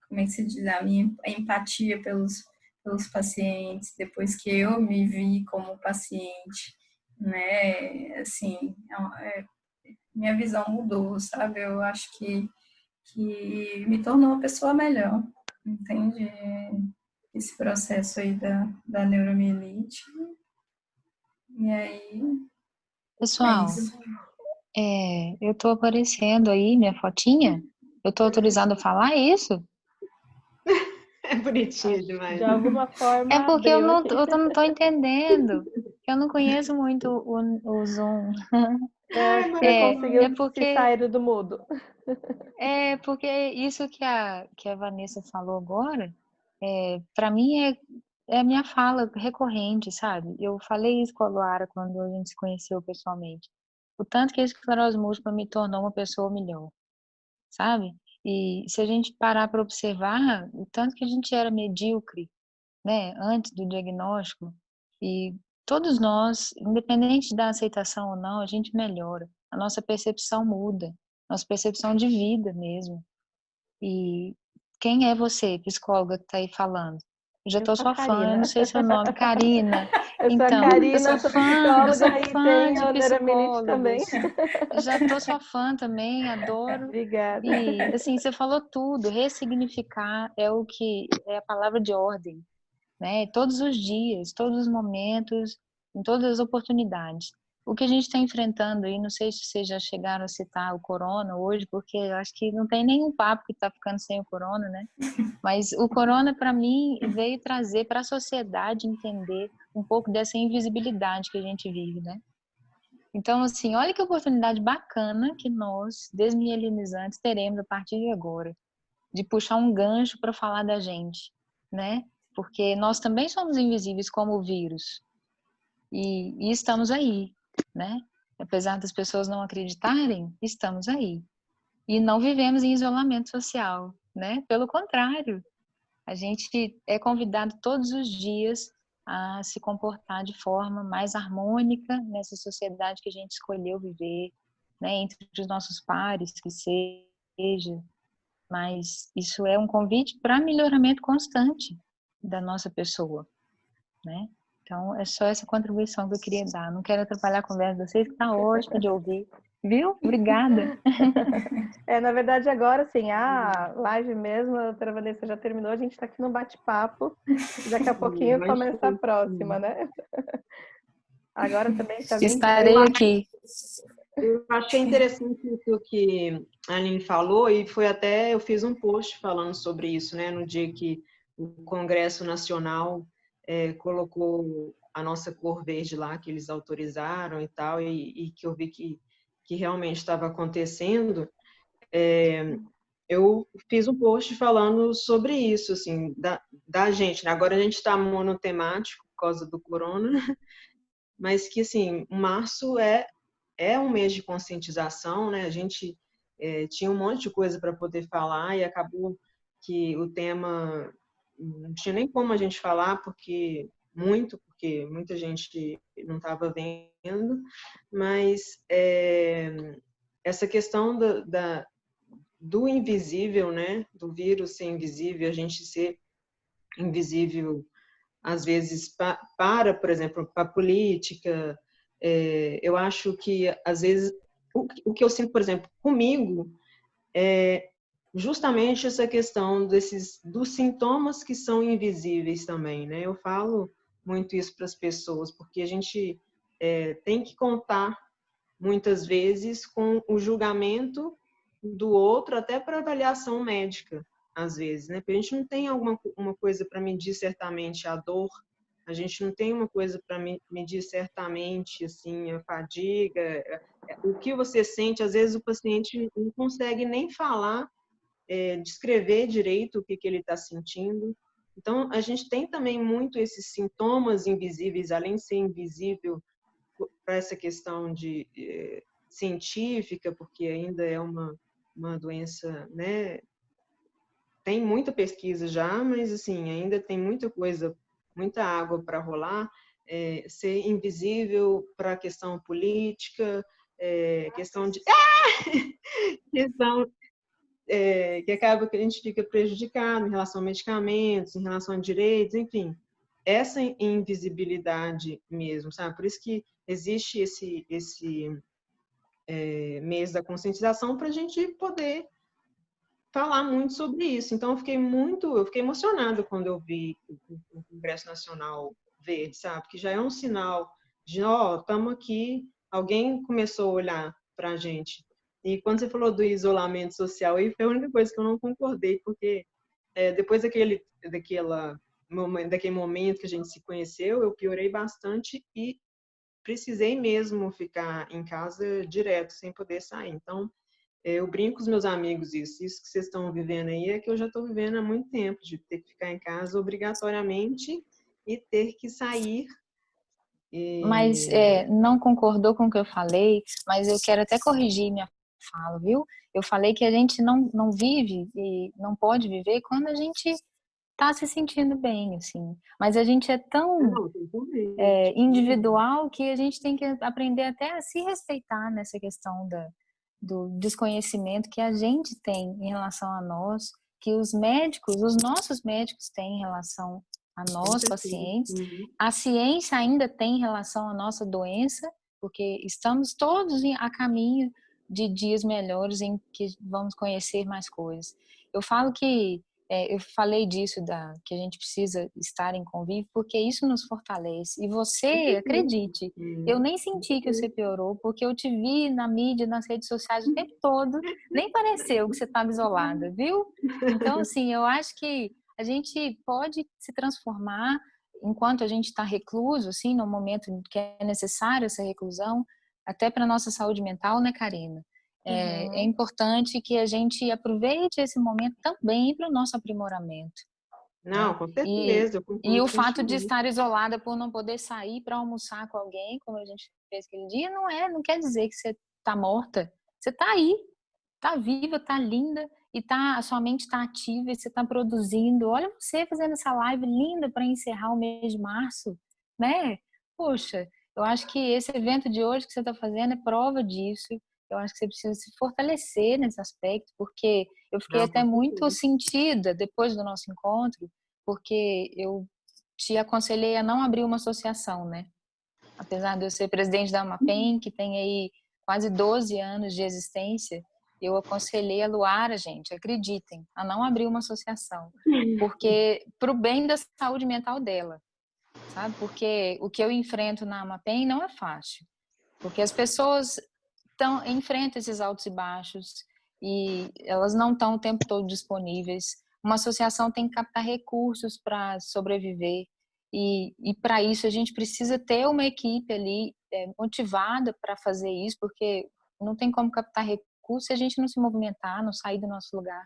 S1: como é que se diz? A minha empatia pelos pacientes, depois que eu me vi como paciente, né? Assim, minha visão mudou, sabe? Eu acho que me tornou uma pessoa melhor, entende? Esse processo aí da neuromielite. E aí,
S6: Pessoal,
S1: isso.
S6: eu tô aparecendo aí, minha fotinha. Eu tô autorizada a falar isso?
S5: É bonitinho demais.
S3: De alguma forma,
S6: É porque eu não tô entendendo. Eu não conheço muito o Zoom.
S3: você conseguiu
S6: porque
S3: se sair do mudo.
S6: porque isso que a Vanessa falou agora, para mim é a minha fala recorrente, sabe? Eu falei isso com a Luara quando a gente se conheceu pessoalmente. O tanto que a esclerose múltipla me tornou uma pessoa melhor, sabe? E se a gente parar para observar, o tanto que a gente era medíocre, né, antes do diagnóstico, e todos nós, independente da aceitação ou não, a gente melhora. A nossa percepção muda, nossa percepção de vida mesmo. E quem é você, psicóloga que está aí falando? Eu já tô
S3: sou a
S6: sua fã, eu não
S3: Karina.
S6: sei seu nome, Karina.
S3: Eu sou a
S6: Então,
S3: Karina, sou
S6: eu sou
S3: psicóloga e
S6: fã
S3: tenho
S6: de
S3: neuromielite também.
S6: psicólogos. Já tô sua fã também, adoro.
S3: Obrigada.
S6: E assim, você falou tudo, ressignificar é o que é a palavra de ordem, né? Todos os dias, todos os momentos, em todas as oportunidades. O que a gente está enfrentando aí, não sei se vocês já chegaram a citar o corona hoje, porque eu acho que não tem nenhum papo que está ficando sem o corona, né? Mas o corona, para mim, veio trazer para a sociedade entender um pouco dessa invisibilidade que a gente vive, né? Então, assim, olha que oportunidade bacana que nós, desmielinizantes, teremos a partir de agora, de puxar um gancho para falar da gente, né? Porque nós também somos invisíveis como o vírus. E estamos aí, né? Apesar das pessoas não acreditarem, estamos aí. E não vivemos em isolamento social, né? Pelo contrário, A gente é convidado todos os dias a se comportar de forma mais harmônica nessa sociedade que a gente escolheu viver, né, entre os nossos pares, que seja. Mas isso é um convite para melhoramento constante da nossa pessoa, né? Então, é só essa contribuição que eu queria dar. Não quero atrapalhar a conversa de vocês, que está ótima de ouvir. Viu? Obrigada.
S3: Na verdade, agora, sim, a live mesmo, a doutora Vanessa já terminou, a gente está aqui no bate-papo. Daqui a pouquinho começa a próxima, né? Agora também está 20.
S6: Estarei aqui.
S5: Eu achei interessante isso que a Aline falou, e foi até, eu fiz um post falando sobre isso, né? No dia que o Congresso Nacional colocou a nossa cor verde lá, que eles autorizaram e tal, e que eu vi que realmente estava acontecendo, eu fiz um post falando sobre isso, assim, da gente, né? Agora a gente está monotemático por causa do corona, mas que, assim, março é um mês de conscientização, né? A gente tinha um monte de coisa para poder falar e acabou que o tema não tinha nem como a gente falar, porque muita gente não estava vendo, mas essa questão do invisível, né? Do vírus ser invisível, a gente ser invisível às vezes por exemplo, para a política. Eu acho que, às vezes, o que eu sinto, por exemplo, comigo, é justamente essa questão dos sintomas que são invisíveis também, né? Eu falo muito isso para as pessoas, porque a gente tem que contar, muitas vezes, com o julgamento do outro, até para avaliação médica, às vezes, né? Porque a gente não tem uma coisa para medir certamente a dor, a gente não tem uma coisa para medir certamente, assim, a fadiga, o que você sente. Às vezes o paciente não consegue nem falar, descrever direito o que ele está sentindo. Então, a gente tem também muito esses sintomas invisíveis, além de ser invisível para essa questão científica, porque ainda é uma doença, né? Tem muita pesquisa já, mas assim, ainda tem muita coisa, muita água para rolar. Ser invisível para a questão política, questão de questão que acaba que a gente fica prejudicado em relação a medicamentos, em relação a direitos, enfim, essa invisibilidade mesmo, sabe? Por isso que existe esse mês da conscientização, para a gente poder falar muito sobre isso. Então, eu fiquei emocionada quando eu vi o Congresso Nacional Verde, sabe? Que já é um sinal de, estamos aqui, alguém começou a olhar para a gente. E quando você falou do isolamento social, aí foi a única coisa que eu não concordei, porque depois daquele momento que a gente se conheceu, eu piorei bastante e precisei mesmo ficar em casa direto, sem poder sair. Então, eu brinco com os meus amigos isso que vocês estão vivendo aí é que eu já estou vivendo há muito tempo, de ter que ficar em casa obrigatoriamente e ter que sair.
S6: Mas não concordou com o que eu falei, mas eu quero até corrigir minha fala, viu? Eu falei que a gente não vive e não pode viver quando a gente está se sentindo bem, assim. Mas a gente é tão individual que a gente tem que aprender até a se respeitar nessa questão do desconhecimento que a gente tem em relação a nós, que os nossos médicos têm em relação a nós, pacientes. A ciência ainda tem em relação à nossa doença, porque estamos todos a caminho de dias melhores em que vamos conhecer mais coisas. Eu falo que eu falei disso, que a gente precisa estar em convívio, porque isso nos fortalece. E você, acredite, eu nem senti que você piorou, porque eu te vi na mídia, nas redes sociais o tempo todo, nem pareceu que você estava isolada, viu? Então, assim, eu acho que a gente pode se transformar enquanto a gente está recluso, assim, no momento que é necessário essa reclusão, até para a nossa saúde mental, né, Karina? É importante que a gente aproveite esse momento também para o nosso aprimoramento.
S5: Não,
S6: né?
S5: com certeza.
S6: E o fato de estar isolada por não poder sair para almoçar com alguém, como a gente fez aquele dia, não quer dizer que você está morta. Você está aí, está viva, está linda e a sua mente está ativa e você está produzindo. Olha você fazendo essa live linda para encerrar o mês de março, né? Poxa, eu acho que esse evento de hoje que você está fazendo é prova disso. Eu acho que você precisa se fortalecer nesse aspecto, porque eu fiquei
S5: Não,
S6: até
S5: com
S6: muito
S5: certeza.
S6: sentida depois do nosso encontro, porque eu te aconselhei a não abrir uma associação, né? Apesar de eu ser presidente da Amapem, que tem aí quase 12 anos de existência, eu aconselhei a Luara, gente, acreditem, a não abrir uma associação, porque para o bem da saúde mental dela, sabe? Porque o que eu enfrento na Amapem não é fácil, porque as pessoas enfrentam esses altos e baixos e elas não estão o tempo todo disponíveis. Uma associação tem que captar recursos para sobreviver e para isso a gente precisa ter uma equipe ali motivada para fazer isso, porque não tem como captar recursos se a gente não se movimentar, não sair do nosso lugar,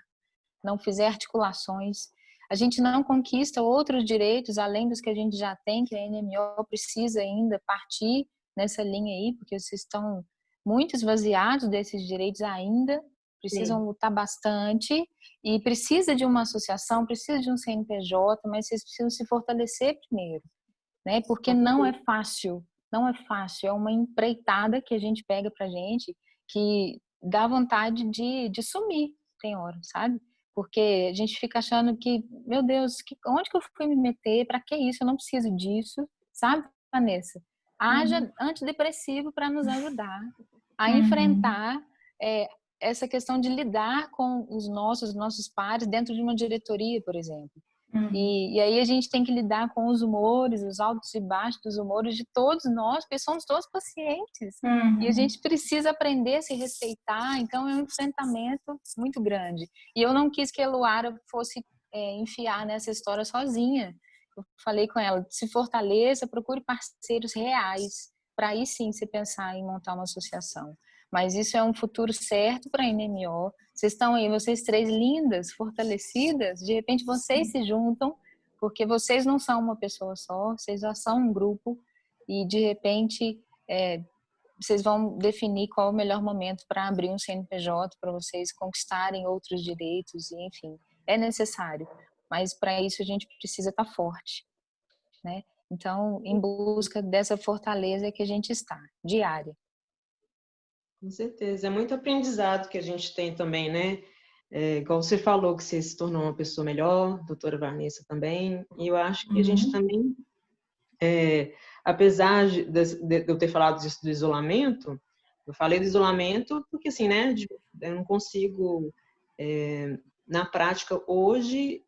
S6: não fizer articulações. A gente não conquista outros direitos além dos que a gente já tem, que a NMO precisa ainda partir nessa linha aí, porque vocês estão muito esvaziados desses direitos ainda, precisam lutar bastante e precisa de uma associação, precisa de um CNPJ, mas vocês precisam se fortalecer primeiro, né? Porque não é fácil, não é fácil, é uma empreitada que a gente pega pra gente que dá vontade de sumir, tem hora, sabe? Porque a gente fica achando que, meu Deus, onde que eu fui me meter? Para que isso? Eu não preciso disso, sabe, Vanessa? Haja antidepressivo para nos ajudar a enfrentar essa questão de lidar com os nossos pares dentro de uma diretoria, por exemplo. E aí a gente tem que lidar com os humores, os altos e baixos dos humores de todos nós, porque somos todos pacientes. E a gente precisa aprender a se respeitar, então é um enfrentamento muito grande. E eu não quis que a Luara fosse enfiar nessa história sozinha. Eu falei com ela, se fortaleça, procure parceiros reais, para aí sim você pensar em montar uma associação. Mas isso é um futuro certo para a NMO. Vocês estão aí, vocês três lindas, fortalecidas, de repente vocês se juntam, porque vocês não são uma pessoa só, vocês já são um grupo, e de repente vocês vão definir qual é o melhor momento para abrir um CNPJ, para vocês conquistarem outros direitos, e enfim, é necessário. Mas para isso a gente precisa estar forte, né? Então, em busca dessa fortaleza que a gente está, diária.
S5: Com certeza. É muito aprendizado que a gente tem também, né? Igual você falou que você se tornou uma pessoa melhor, doutora Vanessa também, e eu acho que a gente também, apesar de eu ter falado disso do isolamento, eu falei do isolamento porque, assim, né, eu não consigo, na prática, hoje,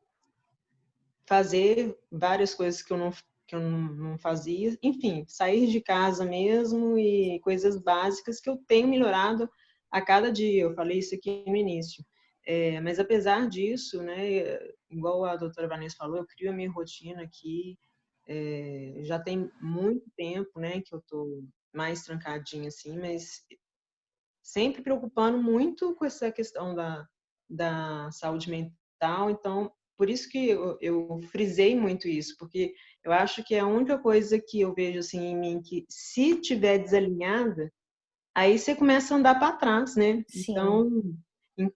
S5: fazer várias coisas que eu não fazia, enfim, sair de casa mesmo e coisas básicas que eu tenho melhorado a cada dia. Eu falei isso aqui no início. Mas apesar disso, né, igual a doutora Vanessa falou, eu crio a minha rotina aqui, já tem muito tempo, né, que eu tô mais trancadinha assim, mas sempre preocupando muito com essa questão da saúde mental. Então, por isso que eu frisei muito isso, porque eu acho que é a única coisa que eu vejo assim em mim que, se tiver desalinhada, aí você começa a andar para trás, né?
S6: Sim.
S5: Então,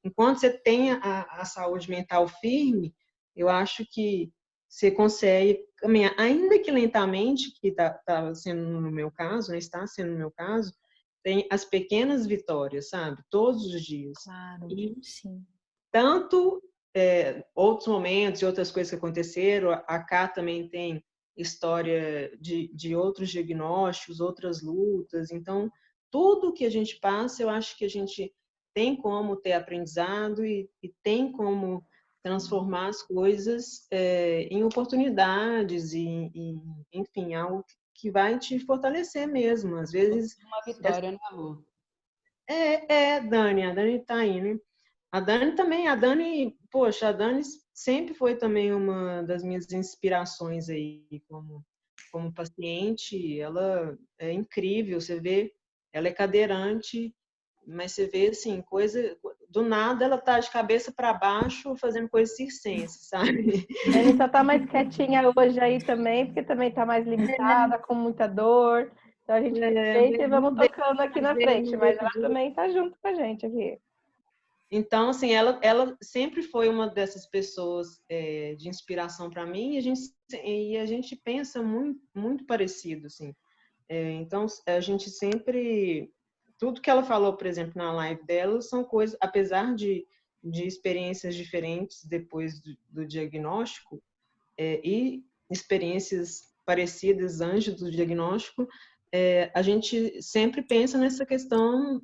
S5: enquanto você tem a saúde mental firme, eu acho que você consegue caminhar, ainda que lentamente, que tá sendo no meu caso, né? Está sendo no meu caso, tem as pequenas vitórias, sabe? Todos os dias.
S6: Claro,
S5: E
S6: sim.
S5: tanto outros momentos e outras coisas que aconteceram, a Cá também tem história de outros diagnósticos, outras lutas. Então, tudo que a gente passa, eu acho que a gente tem como ter aprendizado e tem como transformar as coisas em oportunidades e, enfim, algo que vai te fortalecer mesmo. Às vezes...
S2: Uma vitória, né, Lu?
S5: Dani, a Dani tá aí, né? A Dani também, poxa, a Dani sempre foi também uma das minhas inspirações aí como paciente. Ela é incrível, você vê, ela é cadeirante, mas você vê, assim, do nada ela tá de cabeça para baixo fazendo coisas circenses, sabe?
S3: Ele só tá mais quietinha hoje aí também, porque também tá mais limitada, com muita dor. Então a gente respeita e vamos tocando aqui na frente, mas ela também tá junto com a gente aqui.
S5: Então, assim, ela sempre foi uma dessas pessoas de inspiração para mim e a gente pensa muito, muito parecido, assim. Então, a gente sempre... Tudo que ela falou, por exemplo, na live dela, são coisas, apesar de experiências diferentes depois do diagnóstico e experiências parecidas antes do diagnóstico, a gente sempre pensa nessa questão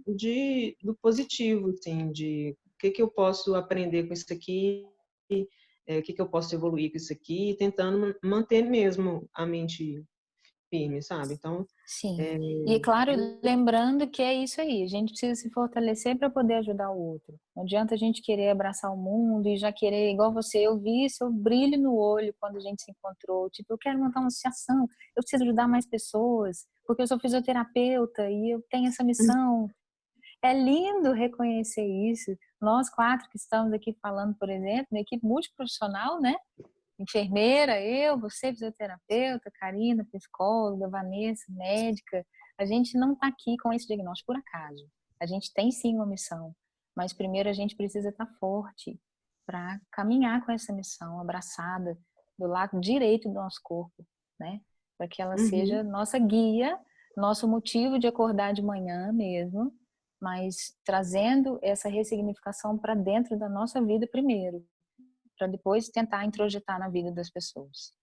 S5: do positivo, assim, de o que eu posso aprender com isso aqui, o que eu posso evoluir com isso aqui, tentando manter mesmo a mente firme, sabe? Então,
S6: Sim. E, claro, lembrando que é isso aí, a gente precisa se fortalecer para poder ajudar o outro. Não adianta a gente querer abraçar o mundo e já querer, igual você, eu vi seu brilho no olho quando a gente se encontrou, tipo, eu quero montar uma associação, eu preciso ajudar mais pessoas, porque eu sou fisioterapeuta e eu tenho essa missão. É lindo reconhecer isso. Nós 4 que estamos aqui falando, por exemplo, uma equipe multiprofissional, né? Enfermeira, eu, você, fisioterapeuta, Karina, psicóloga, Vanessa, médica. A gente não está aqui com esse diagnóstico por acaso. A gente tem sim uma missão, mas primeiro a gente precisa estar forte para caminhar com essa missão, abraçada do lado direito do nosso corpo, né? Para que ela seja nossa guia, nosso motivo de acordar de manhã mesmo, mas trazendo essa ressignificação para dentro da nossa vida primeiro, para depois tentar introjetar na vida das pessoas.